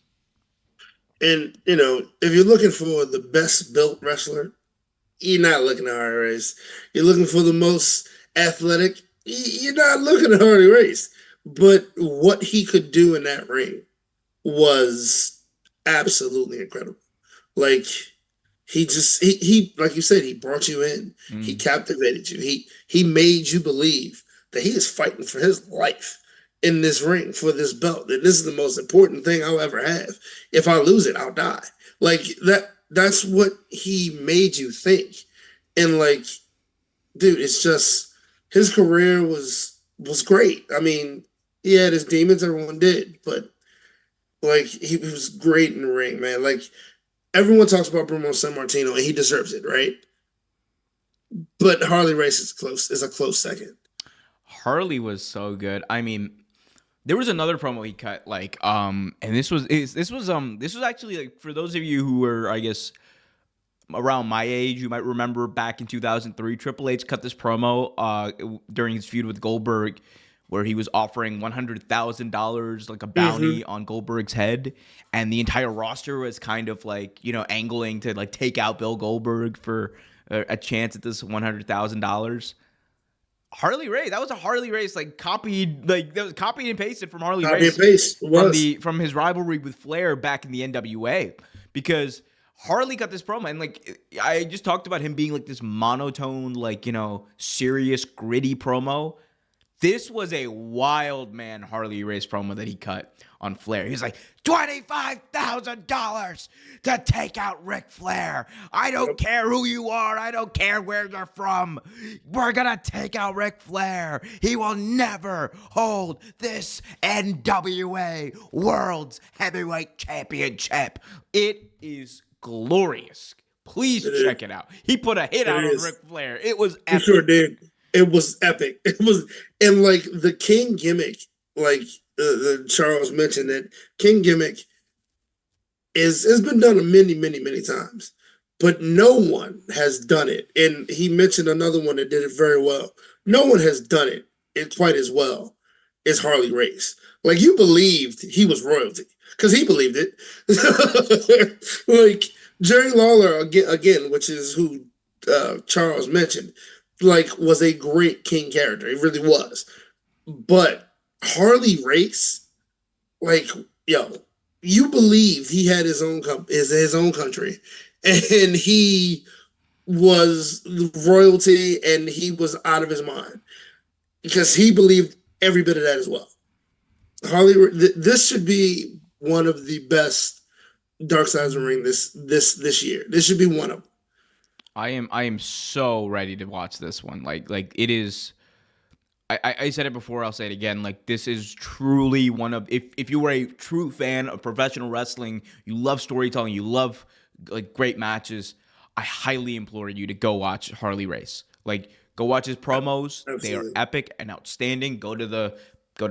B: And, you know, if you're looking for the best built wrestler, you're not looking at Harley Race. You're looking for the most athletic, you're not looking at Harley Race. But what he could do in that ring was absolutely incredible. Like, he like you said, he brought you in. He captivated you. He made you believe that he is fighting for his life in this ring for this belt. And this is the most important thing I'll ever have. If I lose it, I'll die. Like that's what he made you think. And like, dude, it's just, his career was great. I mean, he had his demons, everyone did, but like, he was great in the ring, man. Like, everyone talks about Bruno Sammartino, and he deserves it, right? But Harley Race is a close second.
A: Harley was so good. I mean, there was another promo he cut, like, and this was actually, like, for those of you who were, I guess, around my age, you might remember back in 2003, Triple H cut this promo during his feud with Goldberg, where he was offering $100,000 like a bounty on Goldberg's head, and the entire roster was kind of like, angling to like take out Bill Goldberg for a chance at this $100,000. Harley Race, that was a Harley Race copied, that was copied and pasted from Harley
B: Copy
A: Race
B: and paste. It was.
A: from his rivalry with Flair back in the NWA, because Harley got this promo, and I just talked about him being like this monotone, serious, gritty promo. This was a wild man Harley Race promo that he cut on Flair. He was like, $25,000 to take out Ric Flair. I don't care who you are. I don't care where you're from. We're going to take out Ric Flair. He will never hold this NWA World's Heavyweight Championship. It is glorious. Please check it out. He put a hit out on Ric Flair. It was epic.
B: He sure did. It was epic. It was, and the King gimmick, Charles mentioned that King gimmick has been done many, many, many times, but no one has done it. And he mentioned another one that did it very well. No one has done it quite as well as Harley Race. You believed he was royalty because he believed it. Jerry Lawler again, which is who Charles mentioned. Was a great King character. It really was. But Harley Race, you believe he had his own country, and he was royalty, and he was out of his mind because he believed every bit of that as well. This should be one of the best Dark Sides of the Ring this year. This should be one of them.
A: I am so ready to watch this one. It is. I said it before. I'll say it again. This is truly one of. If you were a true fan of professional wrestling, you love storytelling, you love great matches, I highly implore you to go watch Harley Race. Go watch his promos. Absolutely. They are epic and outstanding. Go to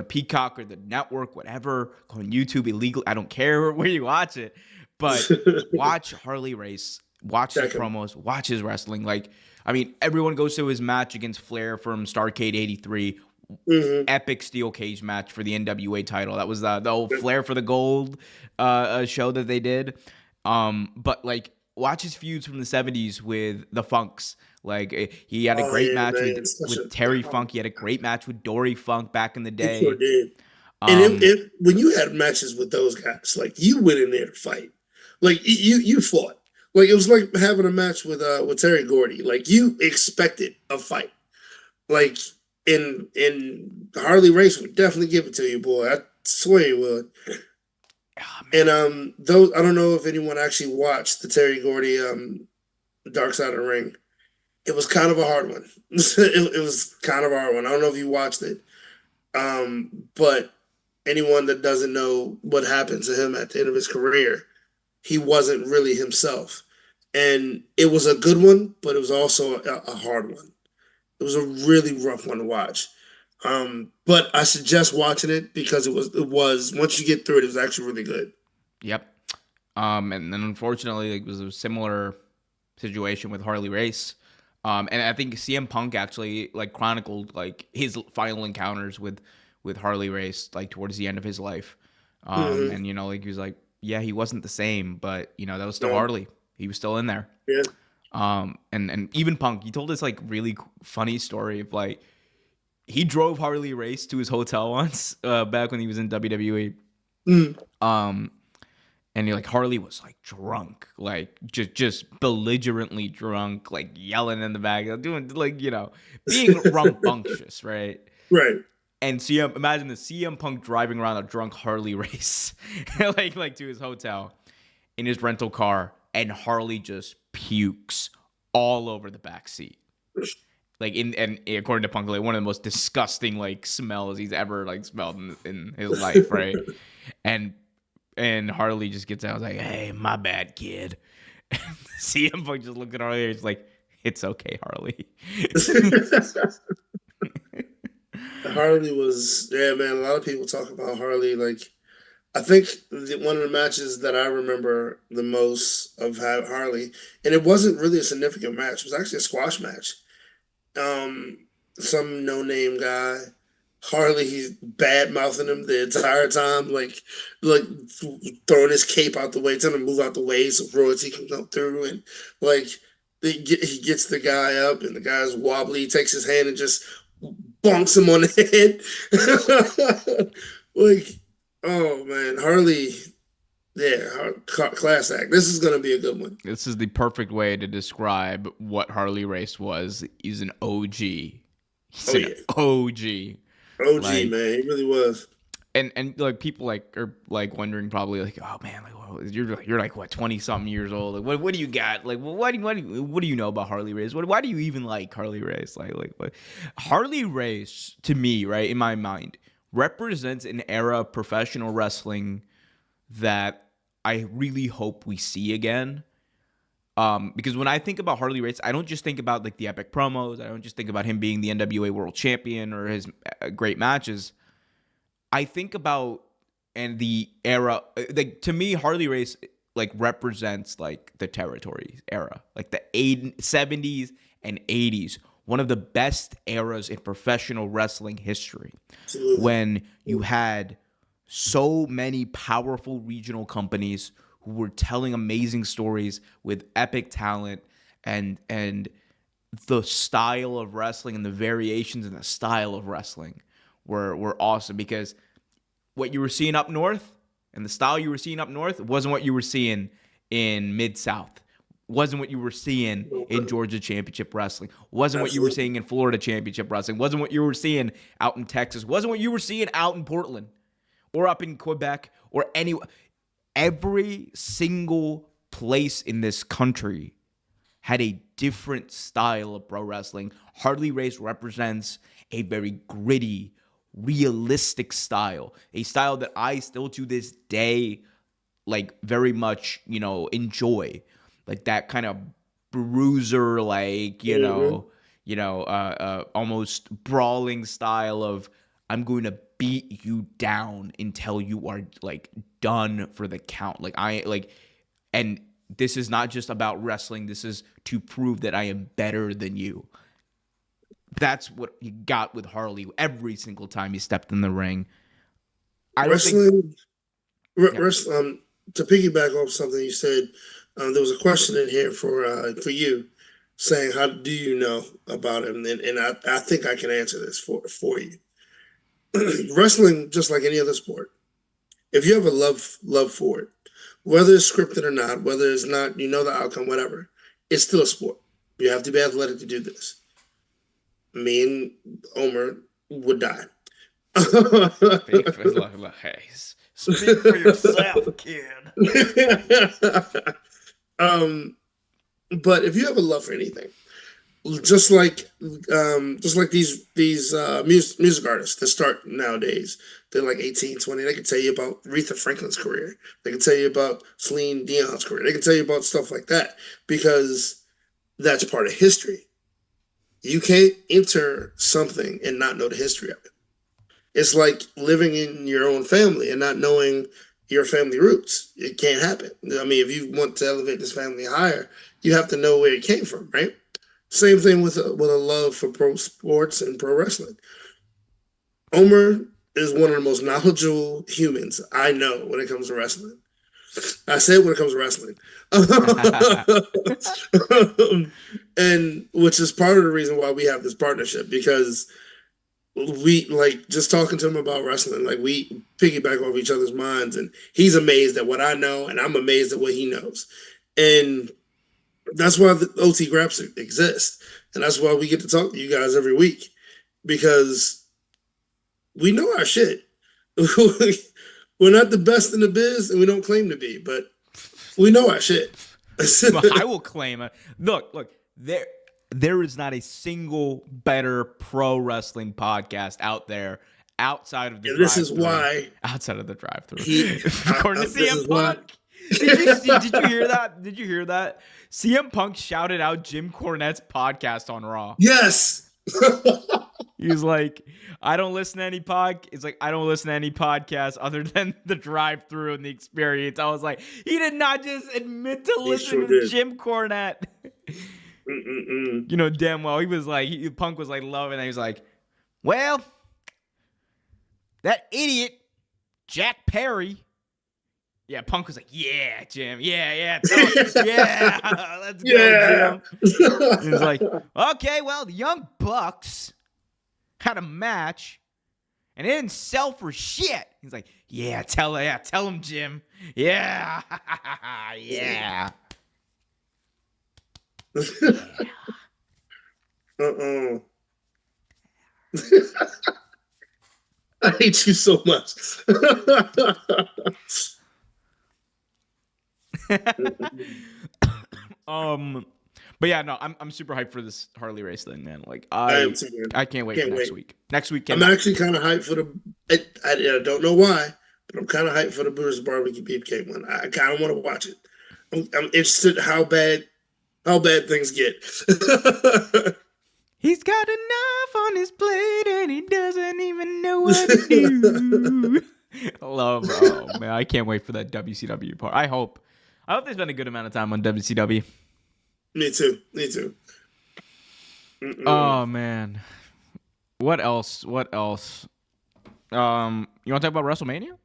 A: Peacock or the network, whatever. Go on YouTube. Illegal. I don't care where you watch it, but watch Harley Race. Watch his promos, watch his wrestling. Everyone goes to his match against Flair from Starrcade 83. Epic steel cage match for the NWA title. That was the old Flair for the Gold show that they did. But watch his feuds from the 70s with the Funks. He had a great match with Terry Funk. He had a great match with Dory Funk back in the day.
B: He sure did. And when you had matches with those guys, you went in there to fight. You fought. It was like having a match with Terry Gordy. You expected a fight. In Harley Race would definitely give it to you, boy. I swear he would. Oh, and those, I don't know if anyone actually watched the Terry Gordy Dark Side of the Ring. It was kind of a hard one. it was kind of a hard one. I don't know if you watched it. But anyone that doesn't know what happened to him at the end of his career, he wasn't really himself. And it was a good one, but it was also a hard one. It was a really rough one to watch. But I suggest watching it because it was once you get through it, it was actually really good.
A: Yep. And then unfortunately, it was a similar situation with Harley Race. And I think CM Punk actually chronicled his final encounters with Harley Race towards the end of his life. And he was like, yeah, he wasn't the same, but that was still Harley. He was still in there.
B: Yeah.
A: And even Punk, he told this really funny story of he drove Harley Race to his hotel once back when he was in WWE. And Harley was drunk, just belligerently drunk, yelling in the back, doing being rambunctious, right?
B: Right.
A: And imagine the CM Punk driving around a drunk Harley Race, to his hotel in his rental car, and Harley just pukes all over the back seat. And according to Punk, one of the most disgusting smells he's ever smelled in his life, right? And Harley just gets out, like, "Hey, my bad, kid." And CM Punk just look at Harley, and he's like, "It's okay, Harley."
B: Harley was, yeah, man. A lot of people talk about Harley I think one of the matches that I remember the most of Harley, and it wasn't really a significant match. It was actually a squash match. Um, some no name guy, Harley, he's bad mouthing him the entire time, like throwing his cape out the way, telling him to move out the way so Rhodes can come through, and like he gets the guy up, and the guy's wobbly. He takes his hand and just bonks him on the head. Like, oh man, Harley, yeah, class act. This is gonna be a good one.
A: This is the perfect way to describe what Harley Race was. He's an OG. He's an OG.
B: OG, like, man, he really was.
A: And like people are wondering probably like, oh man, like well, you're like what 20-something years old, like what do you got, like well, what do you know about Harley Race, why do you even like Harley Race, like what? Harley Race to me, right, in my mind, represents an era of professional wrestling that I really hope we see again. Because when I think about Harley Race, I don't just think about like the epic promos. I don't just think about him being the NWA World Champion or his great matches. I think about and the era. Like to me, Harley Race like represents like the territory era, like the 70s and 80s, one of the best eras in professional wrestling history, when you had so many powerful regional companies who were telling amazing stories with epic talent, and the style of wrestling and the variations in the style of wrestling were awesome, because what you were seeing up north and the style you were seeing up north wasn't what you were seeing in Mid-South, wasn't what you were seeing in Georgia Championship Wrestling, wasn't what you were seeing in Florida Championship Wrestling, wasn't what you were seeing out in Texas, wasn't what you were seeing out in Portland or up in Quebec or anywhere. Every single place in this country had a different style of pro wrestling. Harley Race represents a very gritty, realistic style, a style that I still to this day like very much, enjoy, like that kind of bruiser, like, almost brawling style of I'm going to beat you down until you are like done for the count. And this is not just about wrestling. This is to prove that I am better than you. That's what he got with Harley every single time he stepped in the ring.
B: To piggyback off something you said, there was a question in here for you, saying how do you know about him, and I think I can answer this for you. Wrestling, just like any other sport, if you have a love for it, whether it's scripted or not, whether it's not, the outcome, whatever, it's still a sport. You have to be athletic to do this. Me and Omer would die.
A: Speak for yourself, kid.
B: But if you have a love for anything, just like these music artists that start nowadays, they're like 18, 20. They can tell you about Aretha Franklin's career. They can tell you about Celine Dion's career. They can tell you about stuff like that, because that's part of history. You can't enter something and not know the history of it. It's like living in your own family and not knowing your family roots. It can't happen. I mean, if you want to elevate this family higher, you have to know where it came from, right? Same thing with a love for pro sports and pro wrestling. Omer is one of the most knowledgeable humans I know when it comes to wrestling. I said when it comes to wrestling. And which is part of the reason why we have this partnership, because we like just talking to him about wrestling, like we piggyback off each other's minds, and he's amazed at what I know and I'm amazed at what he knows. And that's why the OT Graps exist. And that's why we get to talk to you guys every week, because we know our shit. We're not the best in the biz, and we don't claim to be, but we know our shit.
A: I will claim it. Look, there is not a single better pro wrestling podcast out there outside of the
B: this is why
A: outside of the drive-through. According to CM Punk. Did you hear that? CM Punk shouted out Jim Cornette's podcast on Raw.
B: Yes.
A: He was like, I don't listen to any podcast other than the drive-through and the experience. I was like, he did not just admit to listening to Jim Cornette. You know damn well he was like, Punk was like loving it. He was like, well, that idiot Jack Perry. Yeah, Punk was like, yeah, Jim. Yeah. Yeah, let's go, Jim. He was like, okay, well, the Young Bucks had a match and it didn't sell for shit. He's like, yeah, tell him, Jim. Yeah. Yeah.
B: I hate you so much.
A: But yeah, no, I'm super hyped for this Harley race thing, man. Like
B: I am too, man.
A: I can't wait for next week. Next week,
B: I'm actually kind of hyped for the. I don't know why, but I'm kind of hyped for the Bruce Barbecue Beef Cake one. I kind of want to watch it. I'm interested how bad things get.
A: He's got enough on his plate and he doesn't even know what to do. Oh man, I can't wait for that WCW part. I hope they spend a good amount of time on WCW.
B: Me too.
A: Oh man, what else? You want to talk about WrestleMania?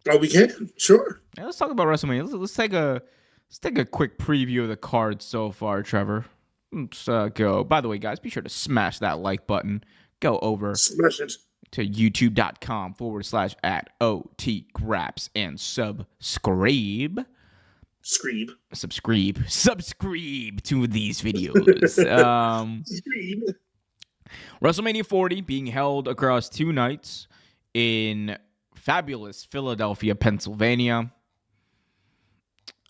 B: Oh, we can. Sure.
A: Yeah, let's talk about WrestleMania. Let's take a quick preview of the card so far, Trevor. Let's go. By the way, guys, be sure to smash that like button. Go over
B: Smash it
A: to youtube.com/@OTGraps and subscribe. Subscribe to these videos. WrestleMania 40 being held across 2 nights in fabulous Philadelphia, Pennsylvania.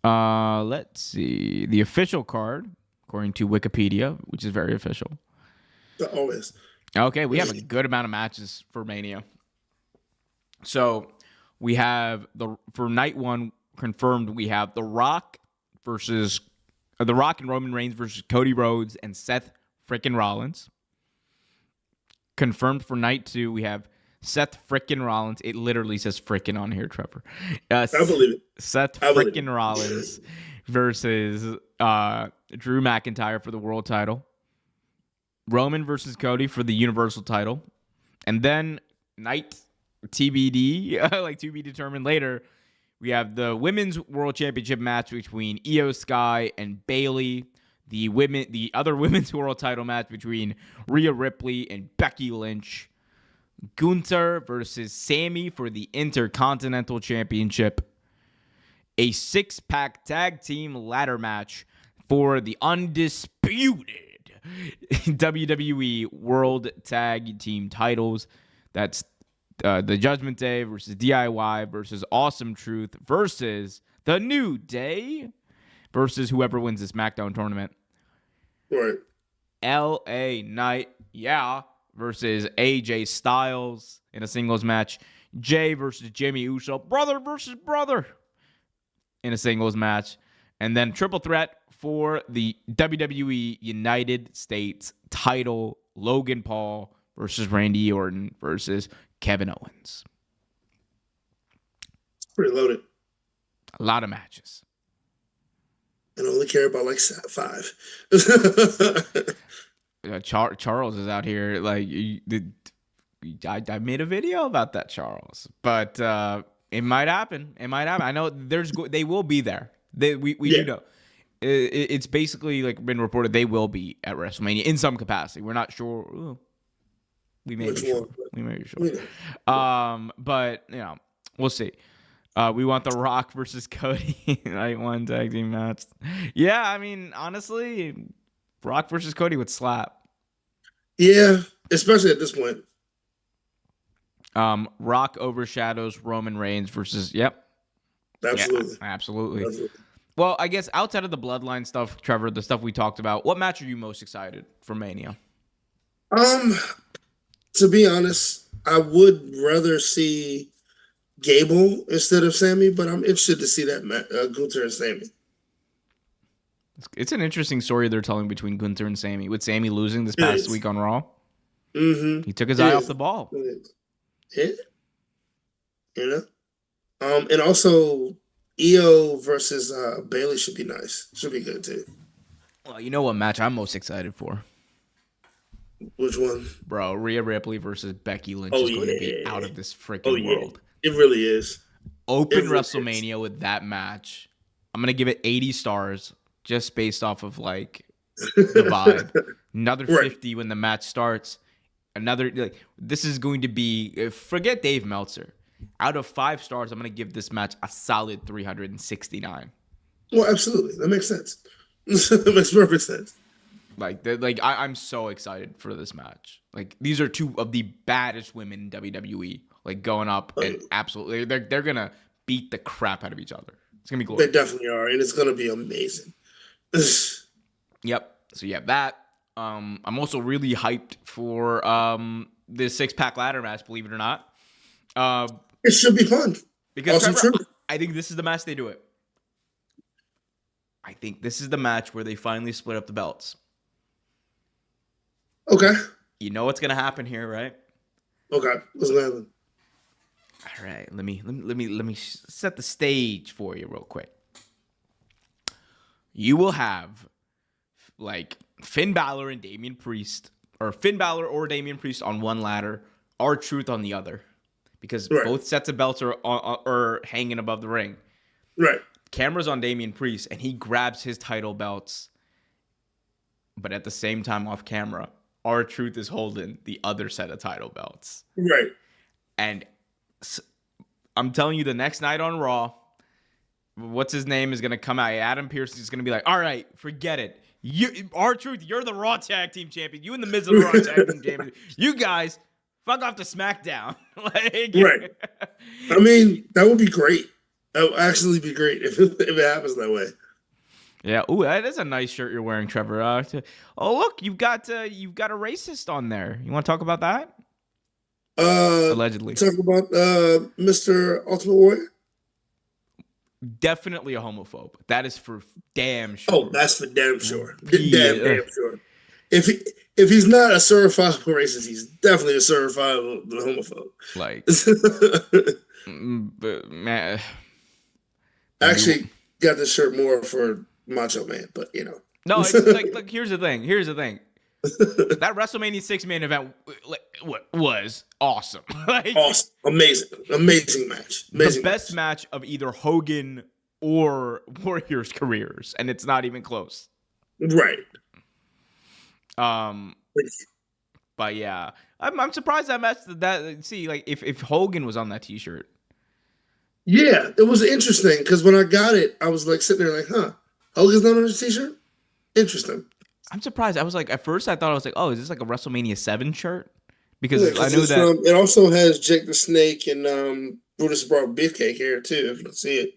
A: Let's see. The official card, according to Wikipedia, which is very official.
B: Always.
A: Okay, we have a good amount of matches for Mania. So we have for night 1 confirmed. We have The Rock and Roman Reigns versus Cody Rhodes and Seth frickin' Rollins. Confirmed for night 2, we have Seth frickin' Rollins. It literally says frickin' on here, Trevor.
B: I believe it.
A: Seth frickin' Rollins versus Drew McIntyre for the world title. Roman versus Cody for the Universal title. And then night TBD, like to be determined later, we have the Women's World Championship match between Io Sky and Bayley. The other Women's World title match between Rhea Ripley and Becky Lynch. Gunther versus Sammy for the Intercontinental Championship. A 6-pack tag team ladder match for the undisputed WWE World Tag Team titles. That's the Judgment Day versus DIY versus Awesome Truth versus The New Day versus whoever wins this SmackDown tournament.
B: Right.
A: LA Knight, versus AJ Styles in a singles match. Jay versus Jimmy Uso, brother versus brother in a singles match. And then triple threat for the WWE United States title. Logan Paul versus Randy Orton versus Kevin Owens.
B: It's pretty loaded.
A: A lot of matches.
B: And only care about like 5.
A: Charles is out here like I made a video about that, Charles, but it might happen. I know they will be there. We do know. It's basically like been reported they will be at WrestleMania in some capacity. We're not sure. Ooh, we may be sure. But we'll see. We want The Rock versus Cody night 1 tag team match. Yeah, I mean, honestly, Rock versus Cody would slap.
B: Yeah, especially at this point.
A: Rock overshadows Roman Reigns versus. Yep.
B: Absolutely.
A: Yeah, absolutely. Well, I guess outside of the Bloodline stuff, Trevor, the stuff we talked about, what match are you most excited for Mania?
B: To be honest, I would rather see Gable instead of Sammy, but I'm interested to see that Gunther and Sammy.
A: It's an interesting story they're telling between Gunther and Sammy, with Sammy losing this past week on Raw.
B: Mm-hmm.
A: He took his eye off the ball.
B: Yeah. You know? And also Io versus Bailey should be nice. Should be good too.
A: Well, you know what match I'm most excited for?
B: Which one?
A: Bro, Rhea Ripley versus Becky Lynch
B: Oh,
A: is going to
B: yeah.
A: be out of this freaking world.
B: It really is.
A: Open
B: really
A: WrestleMania with that match. I'm going to give it 80 stars just based off of like the vibe. Another 50 when the match starts. Another, like, this is going to be, forget Dave Meltzer. Out of 5 stars, I'm going to give this match a solid 369.
B: Well, absolutely. That makes sense. That makes perfect sense.
A: I'm so excited for this match. Like, these are 2 of the baddest women in WWE, like, going up and absolutely, they're going to beat the crap out of each other. It's going to be glorious.
B: They definitely are, and it's going to be amazing.
A: Yep. So, yeah, that. I'm also really hyped for this 6-pack ladder match, believe it or not.
B: It should be fun.
A: Because Trevor, I think this is the match they do it. I think this is the match where they finally split up the belts.
B: Okay.
A: You know what's gonna happen here, right?
B: Okay. What's gonna happen?
A: All right. Let me set the stage for you real quick. You will have like Finn Balor and Damian Priest, or Finn Balor or Damian Priest on one ladder, R-Truth on the other, because both sets of belts are hanging above the ring.
B: Right.
A: Camera's on Damian Priest, and he grabs his title belts, but at the same time off camera, R-Truth is holding the other set of title belts.
B: Right.
A: And I'm telling you, the next night on Raw, what's his name is going to come out. Adam Pearce is going to be like, all right, forget it. R-Truth, you're the Raw Tag Team Champion. You in the midst of the Raw Tag Team Champion. You guys, fuck off to SmackDown.
B: Right. I mean, that would be great. That would actually be great if it happens that way.
A: Yeah. Ooh, that is a nice shirt you're wearing, Trevor. Oh, look, you've got a racist on there. You want to talk about that? Allegedly.
B: Talk about Mr. Ultimate Warrior?
A: Definitely a homophobe. That is for damn sure.
B: Oh, that's for damn sure. Damn sure. If he's not a certifiable racist, he's definitely a certifiable homophobe.
A: Like, but man,
B: actually got this shirt more for Macho Man, but you know.
A: No, it's like, look, here's the thing. That WrestleMania 6 main event was awesome.
B: Awesome. Amazing match.
A: The best match of either Hogan or Warrior's careers, and it's not even close.
B: Right.
A: But yeah, I'm surprised that match. Like if Hogan was on that T-shirt.
B: Yeah, it was interesting because when I got it, I was like sitting there like, huh, Hogan's not on his T-shirt? Interesting.
A: I'm surprised. I was like, at first I thought, I was like, oh, is this like a WrestleMania 7 shirt? Because I knew that
B: it also has Jake the Snake and Brutus brought Beefcake here too, if you can see it.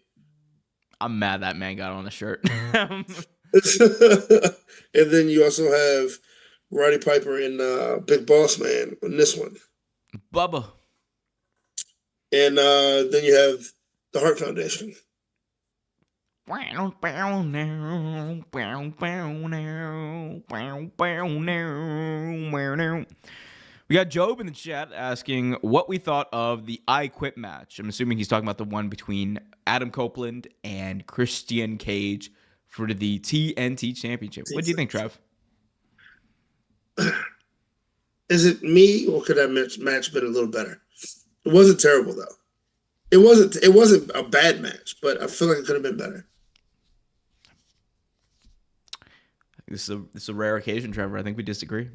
A: I'm mad that man got on the shirt.
B: And then you also have Roddy Piper and Big Boss Man on this one.
A: Bubba.
B: And then you have the Hart Foundation.
A: We got Job in the chat asking what we thought of the I Quit match. I'm assuming he's talking about the one between Adam Copeland and Christian Cage for the TNT Championship. What do you think, Trev?
B: Is it me, or could that match been a little better? It wasn't terrible though. It wasn't a bad match, but I feel like it could have been better.
A: This is a rare occasion, Trevor. I think we disagree.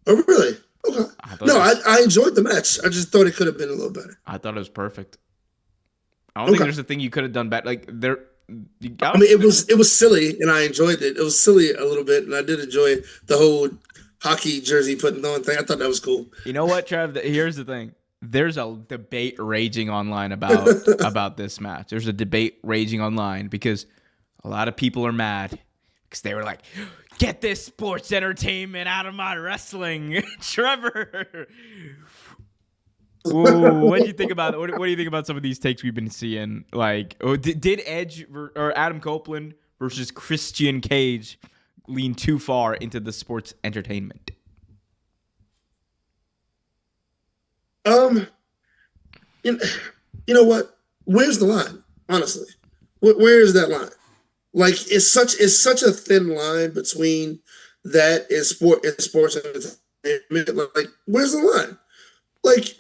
B: Oh, really? Okay. I enjoyed the match. I just thought it could have been a little better.
A: I thought it was perfect. I don't think there's a thing you could have done better. Like there,
B: it was silly, and I enjoyed it. It was silly a little bit, and I did enjoy the whole hockey jersey putting on thing. I thought that was cool.
A: You know what, Trev? Here's the thing. There's a debate raging online about this match. There's a debate raging online because a lot of people are mad because they were like, "Get this sports entertainment out of my wrestling," Trevor. Ooh, what do you think about what do you think about some of these takes we've been seeing? Like, did Edge or Adam Copeland versus Christian Cage lean too far into the sports entertainment?
B: Um, you you know what? Where's the line? Honestly, where is that line? Like it's such a thin line between that and sports entertainment. Like, where's the line? Like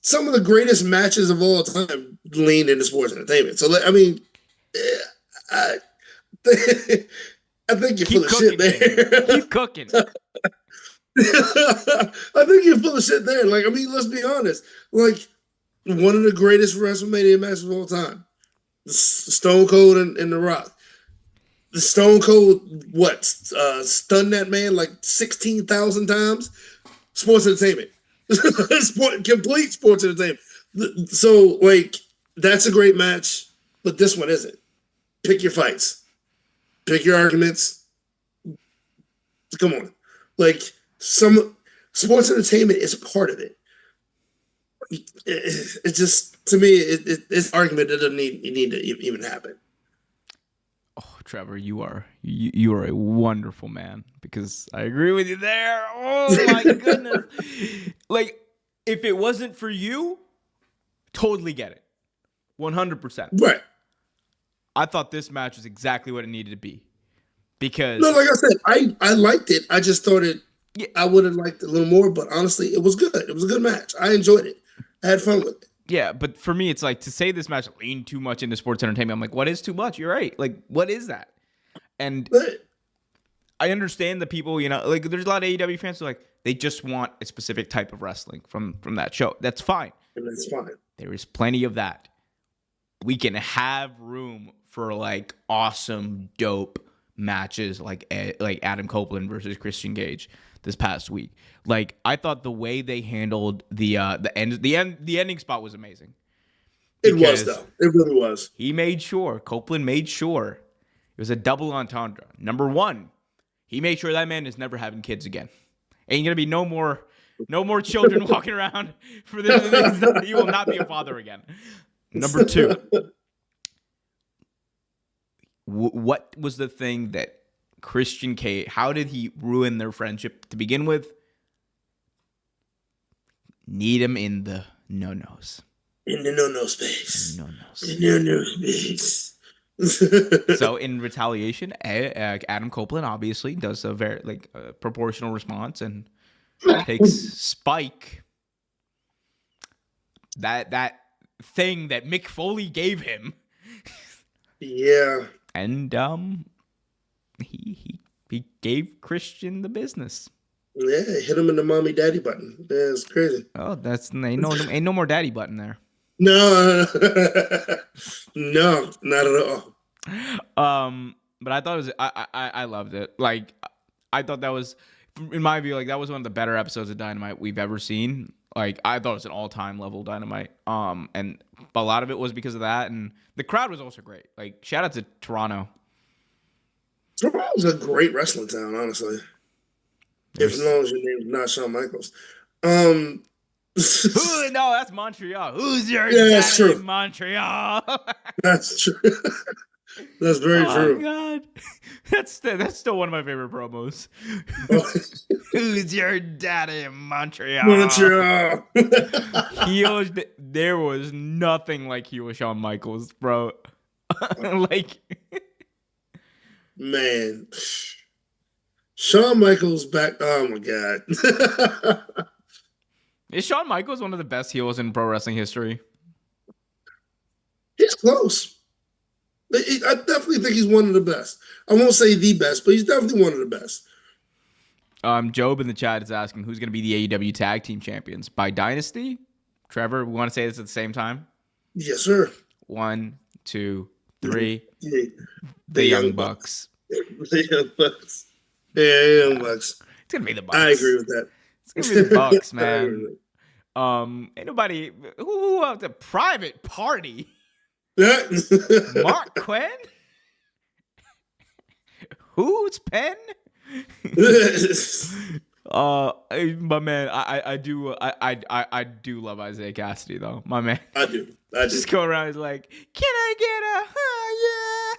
B: some of the greatest matches of all time lean into sports entertainment. So I mean, I, I think you're
A: Keep
B: full of shit
A: cooking,
B: there.
A: Keep cooking.
B: I think you're full of shit there. Like, I mean, let's be honest. Like, one of the greatest WrestleMania matches of all time, Stone Cold and The Rock. The Stone Cold, stunned that man like 16,000 times? Sports entertainment. Complete sports entertainment. So, like, that's a great match, but this one isn't. Pick your fights. Pick your arguments. Come on. Like, some sports entertainment is part of it. It just, to me, it's an argument that doesn't need to even happen.
A: Oh, Trevor, you are a wonderful man, because I agree with you there. Oh my goodness. Like, if it wasn't for you, totally get it. 100%.
B: Right.
A: I thought this match was exactly what it needed to be. Because
B: No, like I said, I liked it. I just thought
A: Yeah.
B: I would have liked it a little more, but honestly, it was good. It was a good match. I enjoyed it. I had fun with it.
A: Yeah, but for me, it's like, to say this match leaned too much into sports entertainment, I'm like, what is too much? You're right. Like, what is that? And
B: But
A: I understand the people, like, there's a lot of AEW fans who, like, they just want a specific type of wrestling from that show. That's fine.
B: and that's fine.
A: There is plenty of that. We can have room for, like, awesome, dope matches like Adam Copeland versus Christian Cage this past week. Like, I thought the way they handled the ending spot was amazing.
B: It was, though. It really was.
A: Copeland made sure it was a double entendre. Number one, he made sure that man is never having kids again. Ain't gonna be no more children walking around for this. He will not be a father again. Number two, what was the thing that Christian Cage, how did he ruin their friendship to begin with? Need him in the no-nos.
B: In the no-no space.
A: No-nos.
B: In the no-no space.
A: So in retaliation, Adam Copeland obviously does a very proportional response and takes Spike, that thing that Mick Foley gave him.
B: Yeah.
A: And he gave Christian the business.
B: Yeah, hit him in the mommy daddy button. Yeah, it's crazy.
A: Oh, ain't no more daddy button there.
B: No, no, not at all.
A: But I thought it was I loved it. Like, I thought that was, in my view, like, that was one of the better episodes of Dynamite we've ever seen. Like, I thought it was an all-time level Dynamite. And a lot of it was because of that, and the crowd was also great. Like, shout out to Toronto.
B: Toronto's a great wrestling town, honestly. If as long as your name's not Shawn Michaels.
A: No, that's Montreal. Who's your
B: Yeah, that's
A: daddy
B: true.
A: in Montreal?
B: That's true. That's very true.
A: Oh God, that's still one of my favorite promos. Who's your daddy in Montreal?
B: Montreal.
A: There was nothing like heel Shawn Michaels, bro. Like,
B: man, Shawn Michaels back. Oh my God.
A: is Shawn Michaels one of the best heels in pro wrestling history?
B: He's close. I definitely think he's one of the best. I won't say the best, but he's definitely one of the best.
A: Job in the chat is asking who's going to be the AEW Tag Team Champions by Dynasty. Trevor, we want to say this at the same time.
B: Yes, sir.
A: 1, 2, 3.
B: Yeah.
A: The Young Bucks.
B: The Young Bucks. Yeah, Young Bucks.
A: It's gonna be the Bucks.
B: I agree with that.
A: It's gonna be the Bucks, man. Ain't nobody who the private party. Mark Quinn? Who's Penn? My man, I do love Isaiah Cassidy though. My man.
B: I do.
A: Just go around, he's like, can I get a yeah?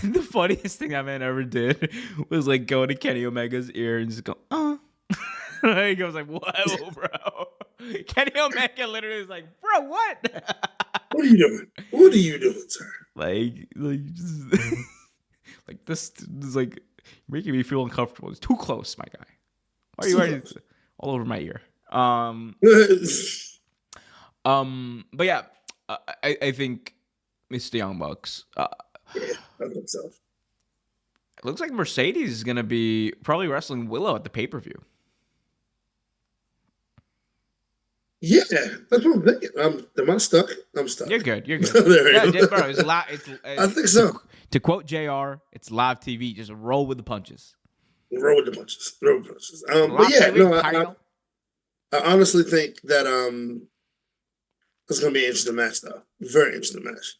A: The funniest thing that man ever did was like go to Kenny Omega's ear and just go, He goes like, whoa, bro. Kenny Omega literally is like, bro, what?
B: What are you doing? What are you doing, sir?
A: like just, like this is like making me feel uncomfortable. It's too close, my guy. Why are you already all over my ear? But yeah, I think it's the Young Bucks.
B: Yeah, I think so.
A: It looks like Mercedes is gonna be probably wrestling Willow at the pay-per-view.
B: Yeah, that's what I'm thinking. Am I stuck? I'm stuck.
A: You're good. You're good.
B: There
A: Yeah,
B: you go.
A: bro, it's
B: I think so.
A: To quote JR, it's live TV. Just roll with the punches.
B: Roll with the punches. Roll with the punches. But yeah, no, I honestly think that it's gonna be an interesting match, though. Very interesting match.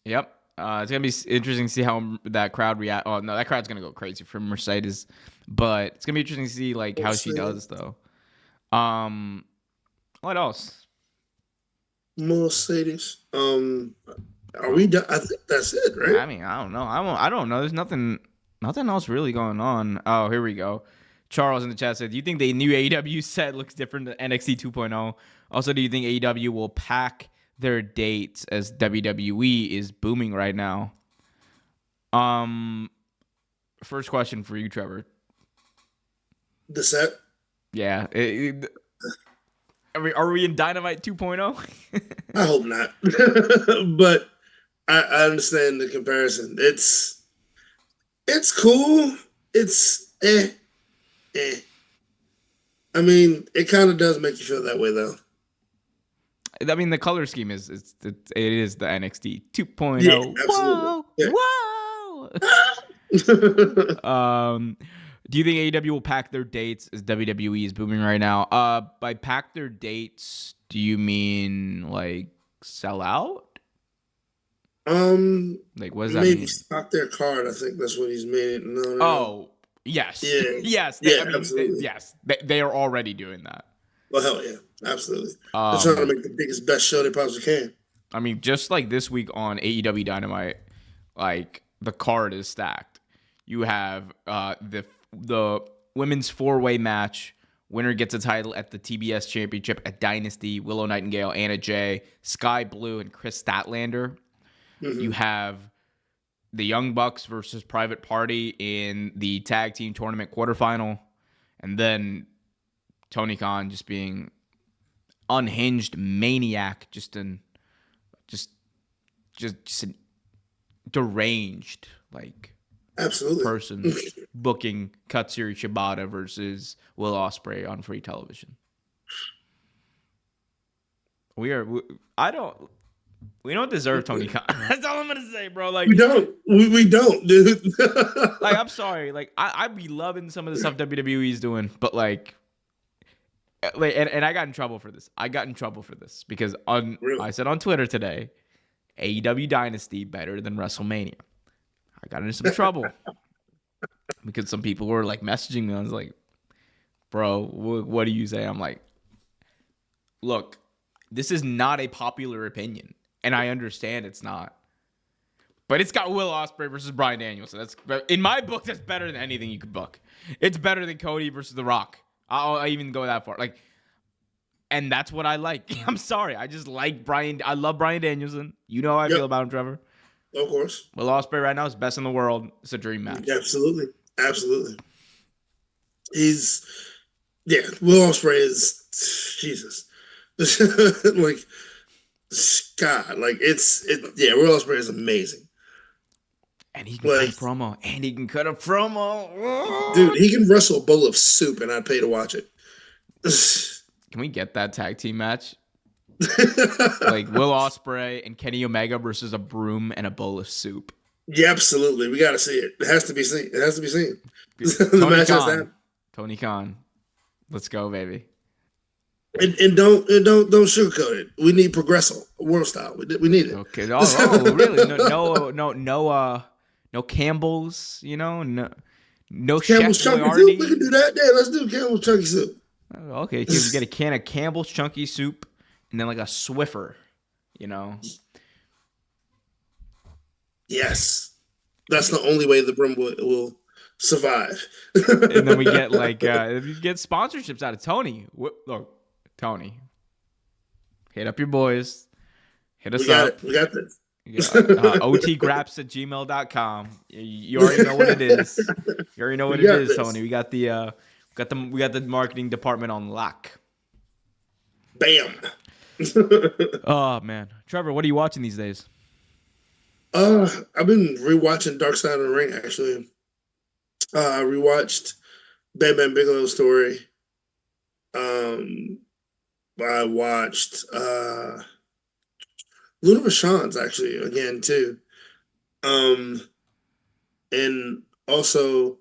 A: Yep. It's gonna be interesting to see how that crowd react. Oh no, that crowd's gonna go crazy for Mercedes, but it's gonna be interesting to see like how she does though. What else?
B: Mercedes. Are we done? I think that's it, right?
A: I mean, I don't know. I don't know. There's nothing else really going on. Oh, here we go. Charles in the chat said, "Do you think the new AEW set looks different than NXT 2.0? Also, do you think AEW will pack their dates as WWE is booming right now?" First question for you, Trevor.
B: The set?
A: Yeah. Are we in Dynamite 2.0?
B: I hope not. But I understand the comparison. It's cool. It's I mean, it kind of does make you feel that way, though.
A: I mean, the color scheme is the NXT 2.0.
B: Yeah, absolutely.
A: Whoa. Do you think AEW will pack their dates as WWE is booming right now? By pack their dates, do you mean like sell out? Like what does that mean?
B: Maybe stock their card. I think that's what he's made. No.
A: Oh, yes.
B: Yeah.
A: Yes.
B: Absolutely.
A: Yes. They are already doing that.
B: Well, hell yeah. Absolutely. They're trying to make the biggest, best show they possibly can.
A: I mean, just like this week on AEW Dynamite, like the card is stacked. You have the women's 4-way match. Winner gets a title at the TBS Championship at Dynasty. Willow Nightingale, Anna Jay, Sky Blue, and Chris Statlander. Mm-hmm. You have the Young Bucks versus Private Party in the tag team tournament quarterfinal. And then Tony Khan just being unhinged maniac, just an deranged
B: absolutely
A: person booking Katsuri Shibata versus Will Ospreay on free television. We don't deserve Tony Khan. That's all I'm gonna say, bro. Like
B: we don't, dude.
A: like I'm sorry. Like I be loving some of the stuff WWE's doing, but and I got in trouble for this. Because I said on Twitter today, AEW Dynasty better than WrestleMania. I got into some trouble because some people were like messaging me. I was like, bro, what do you say? I'm like, look, this is not a popular opinion, and I understand it's not. But it's got Will Ospreay versus Bryan Danielson. That's in my book. That's better than anything you could book. It's better than Cody versus The Rock. I'll even go that far. And that's what I like. I'm sorry. I just like Bryan. I love Bryan Danielson. You know how I feel about him, Trevor.
B: Of course.
A: Will Ospreay right now is best in the world. It's a dream match.
B: Absolutely. Will Ospreay is Jesus. God, Will Ospreay is amazing.
A: And he can cut a promo.
B: Dude, he can wrestle a bowl of soup and I'd pay to watch it.
A: Can we get that tag team match? Will Ospreay and Kenny Omega versus a broom and a bowl of soup.
B: Yeah, absolutely. We got to see it. It has to be seen. The match has that.
A: Tony Khan. Let's go, baby.
B: And don't sugarcoat it. We need Progresso, world style. We need it.
A: Okay. Oh, really? No Campbell's. No
B: Campbell's chunky soup. We can do that. Yeah, let's do Campbell's chunky soup.
A: Okay, you get a can of Campbell's chunky soup, and then a Swiffer.
B: Yes, that's the only way the broom will survive.
A: And then we get like we get sponsorships out of Tony. Look, Tony, hit up your boys. Hit us
B: we got
A: up.
B: it. We got this.
A: otgraps@gmail.com. You already know what it is. You already know what it is, Tony. We got the marketing department on lock.
B: Bam.
A: Oh man, Trevor, what are you watching these days?
B: I've been rewatching Dark Side of the Ring. Actually, I rewatched Bam Bam Bigelow's story. I watched Luna Vachon's actually again too. And also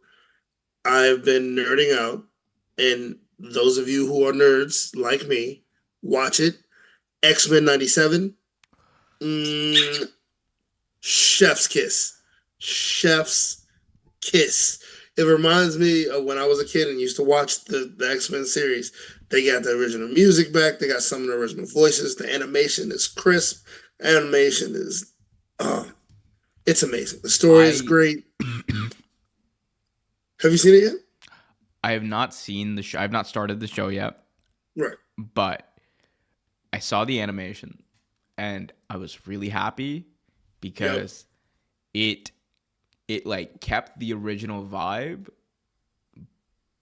B: I've been nerding out, and those of you who are nerds like me, watch it. X-Men 97. Chef's kiss. Chef's kiss. It reminds me of when I was a kid and used to watch the X-Men series. They got the original music back. They got some of the original voices. The animation is crisp. Animation is, it's amazing. The story is great. Have you seen it yet?
A: I have not seen the show. I have not started the show yet.
B: Right.
A: But I saw the animation and I was really happy because it like kept the original vibe,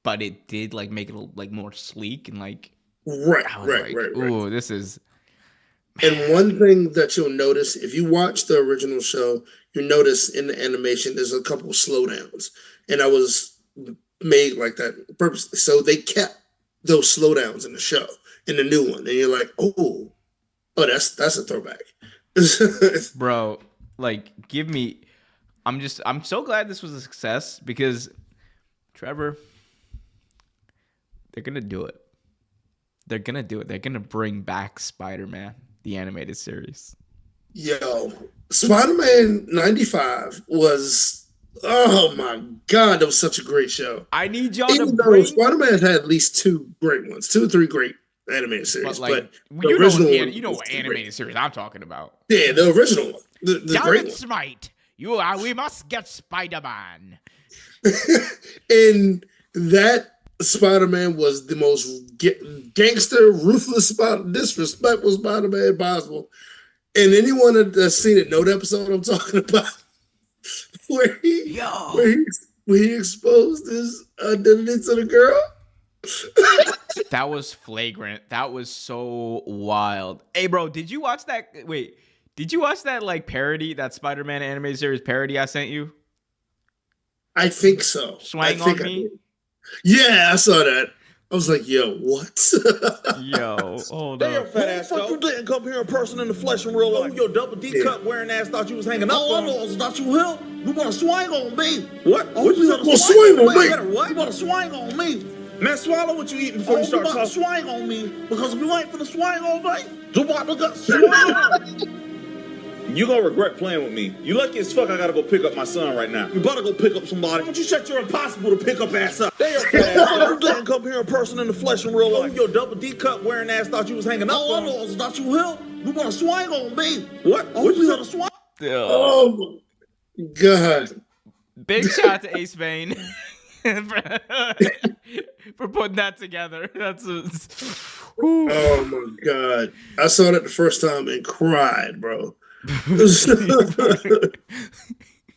A: but it did like make it like more sleek and like
B: right.
A: Ooh, this is.
B: And one thing that you'll notice if you watch the original show, you notice in the animation there's a couple slowdowns, and I was made like that purposely. So they kept those slowdowns in the show in the new one, and you're like, oh, that's a throwback,
A: bro. Like, give me. I'm so glad this was a success because, Trevor, they're gonna do it. They're gonna do it. They're gonna bring back Spider-Man, the animated series.
B: Yo, Spider-Man 95 was, oh my God, that was such a great show.
A: I need y'all
B: Even
A: to
B: though
A: bring.
B: Spider-Man had at least 2 great ones, 2 or 3 great animated series. But
A: you know what animated series I'm talking about.
B: Yeah, the original one. The great one.
A: Smite. We must get Spider-Man.
B: And that Spider-Man was the most gangster, ruthless, disrespectful Spider-Man possible. And anyone that's seen it know the episode I'm talking about, where he exposed his identity to the girl.
A: That was flagrant. That was so wild. Hey, bro, did you watch that? Wait, did you watch that like parody, that Spider-Man animated series parody I sent you?
B: I think so.
A: Swang on me?
B: Yeah, I saw that. I was like, yo, what?
A: Yo, hold on.
D: Fat ass fuck, you didn't come here in person in the flesh in real life. Oh, your double D cup wearing ass thought you was hanging up on. I thought you him. You want to swing on me? What?
B: Oh, you want to swing on me?
D: What? You want to swing on me? Man, swallow what you eating before you start talking. Swing on me, because if you ain't finna swing on me, you about to get swing on. You gonna regret playing with me. You lucky as fuck I gotta go pick up my son right now. You better go pick up somebody. Why don't you shut your impossible to pick up ass up? You didn't come here in person in the flesh in real life. Oh, your double D cup wearing ass thought you was hanging up on. I thought you him. You wanna swing on me? What? What you gonna swing?
B: Oh my God.
A: Big shout out to Ace Vane for putting that together.
B: Oh my God. I saw that the first time and cried, bro. You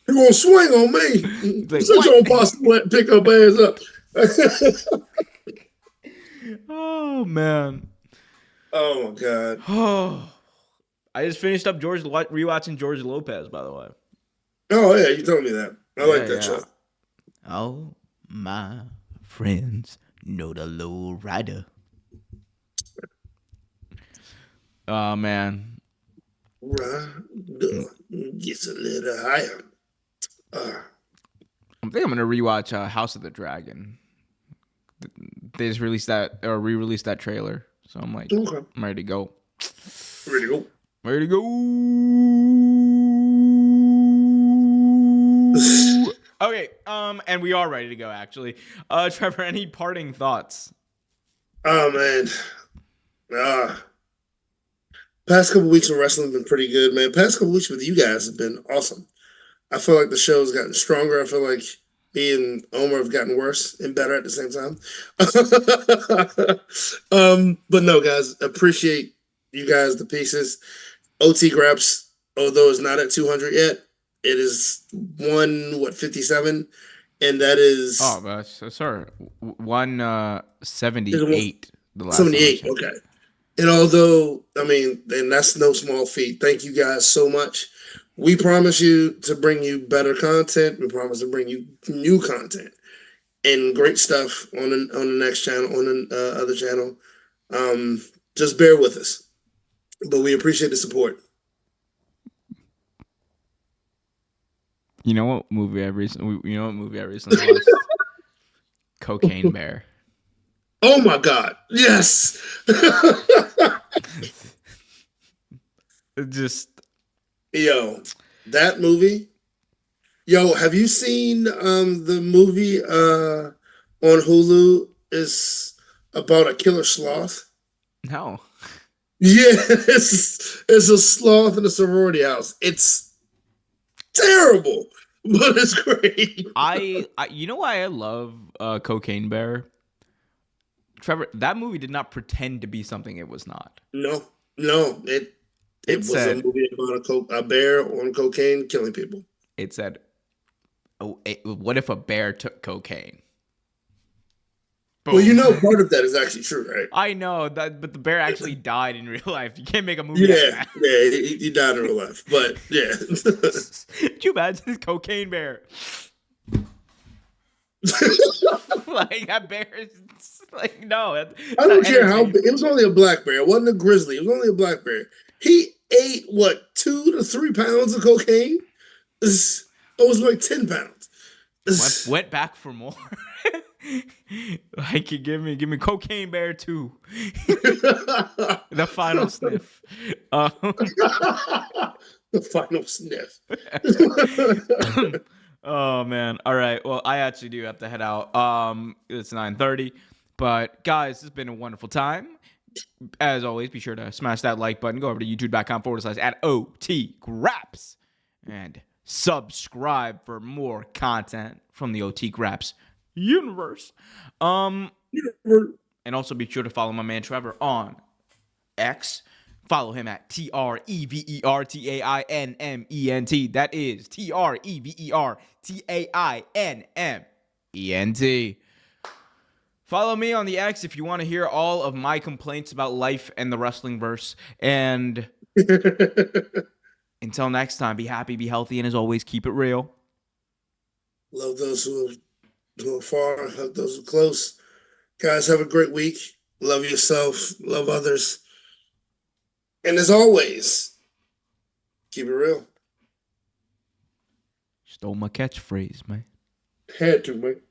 B: gonna swing on me?
A: Like,
B: such an impossible to pick up ass up.
A: Oh man.
B: Oh my God.
A: Oh, I just finished up rewatching George Lopez, by the way.
B: Oh yeah, you told me that. I like that show.
A: Oh, my friends know the low rider. Oh man.
B: Gets a little higher.
A: I think I'm gonna rewatch House of the Dragon. They just released that or re-released that trailer, so I'm like,
B: okay.
A: I'm ready to go.
B: Ready to go.
A: Ready to go. Okay, and we are ready to go. Actually, Trevor, any parting thoughts?
B: Oh man, past couple weeks of wrestling have been pretty good, man. Past couple weeks with you guys have been awesome. I feel like the show's gotten stronger. I feel like, He and Omer have gotten worse and better at the same time. But no, guys, appreciate you guys, the pieces. OT Graps, although it's not at 200 yet, it is 57, and that is
A: Oh, but sorry, 178. The last time I
B: 78.
A: checked.
B: Okay. And although, I mean, and that's no small feat. Thank you guys so much. We promise you to bring you better content. We promise to bring you new content and great stuff on the next channel, on the other channel. Just bear with us. But we appreciate the support.
A: You know what movie I recently watched? Cocaine Bear.
B: Oh my God. Yes.
A: Just
B: Yo, that movie. Yo, have you seen the movie on Hulu is about a killer sloth?
A: no.
B: Yeah, it's a sloth in a sorority house. It's terrible, but it's great.
A: I you know why I love Cocaine Bear? Trevor, that movie did not pretend to be something it was not.
B: No, it
A: It
B: was
A: said-
B: a movie about a bear on cocaine killing people.
A: It said, what if a bear took cocaine?
B: Well,
A: Boom.
B: part of that is actually true, right?
A: I know that, but the bear actually died in real life. You can't make a movie out of
B: Yeah,
A: that.
B: he died in real life, but yeah.
A: Could you imagine this Cocaine Bear? Like, that bear is like, no.
B: I don't care how big. It was only a black bear. It wasn't a grizzly. It was only a black bear. He ate, 2 to 3 pounds of cocaine? It was like 10 pounds.
A: Went back for more. Like, give me Cocaine Bear 2. The final sniff.
B: The final sniff.
A: Oh man. All right. Well, I actually do have to head out. It's 9:30. But guys, it's been a wonderful time. As always, be sure to smash that like button. Go over to youtube.com/@OTGraps and subscribe for more content from the OT Graps universe. And also be sure to follow my man Trevor on X. Follow him at TREVERTAINMENT. That is TREVERTAINMENT. Follow me on the X if you want to hear all of my complaints about life and the wrestling verse. And until next time, be happy, be healthy, and as always, keep it real.
B: Love those who are far, love those who are close. Guys, have a great week. Love yourself, love others. And as always, keep it real.
A: Stole my catchphrase, man.
B: Had to, man.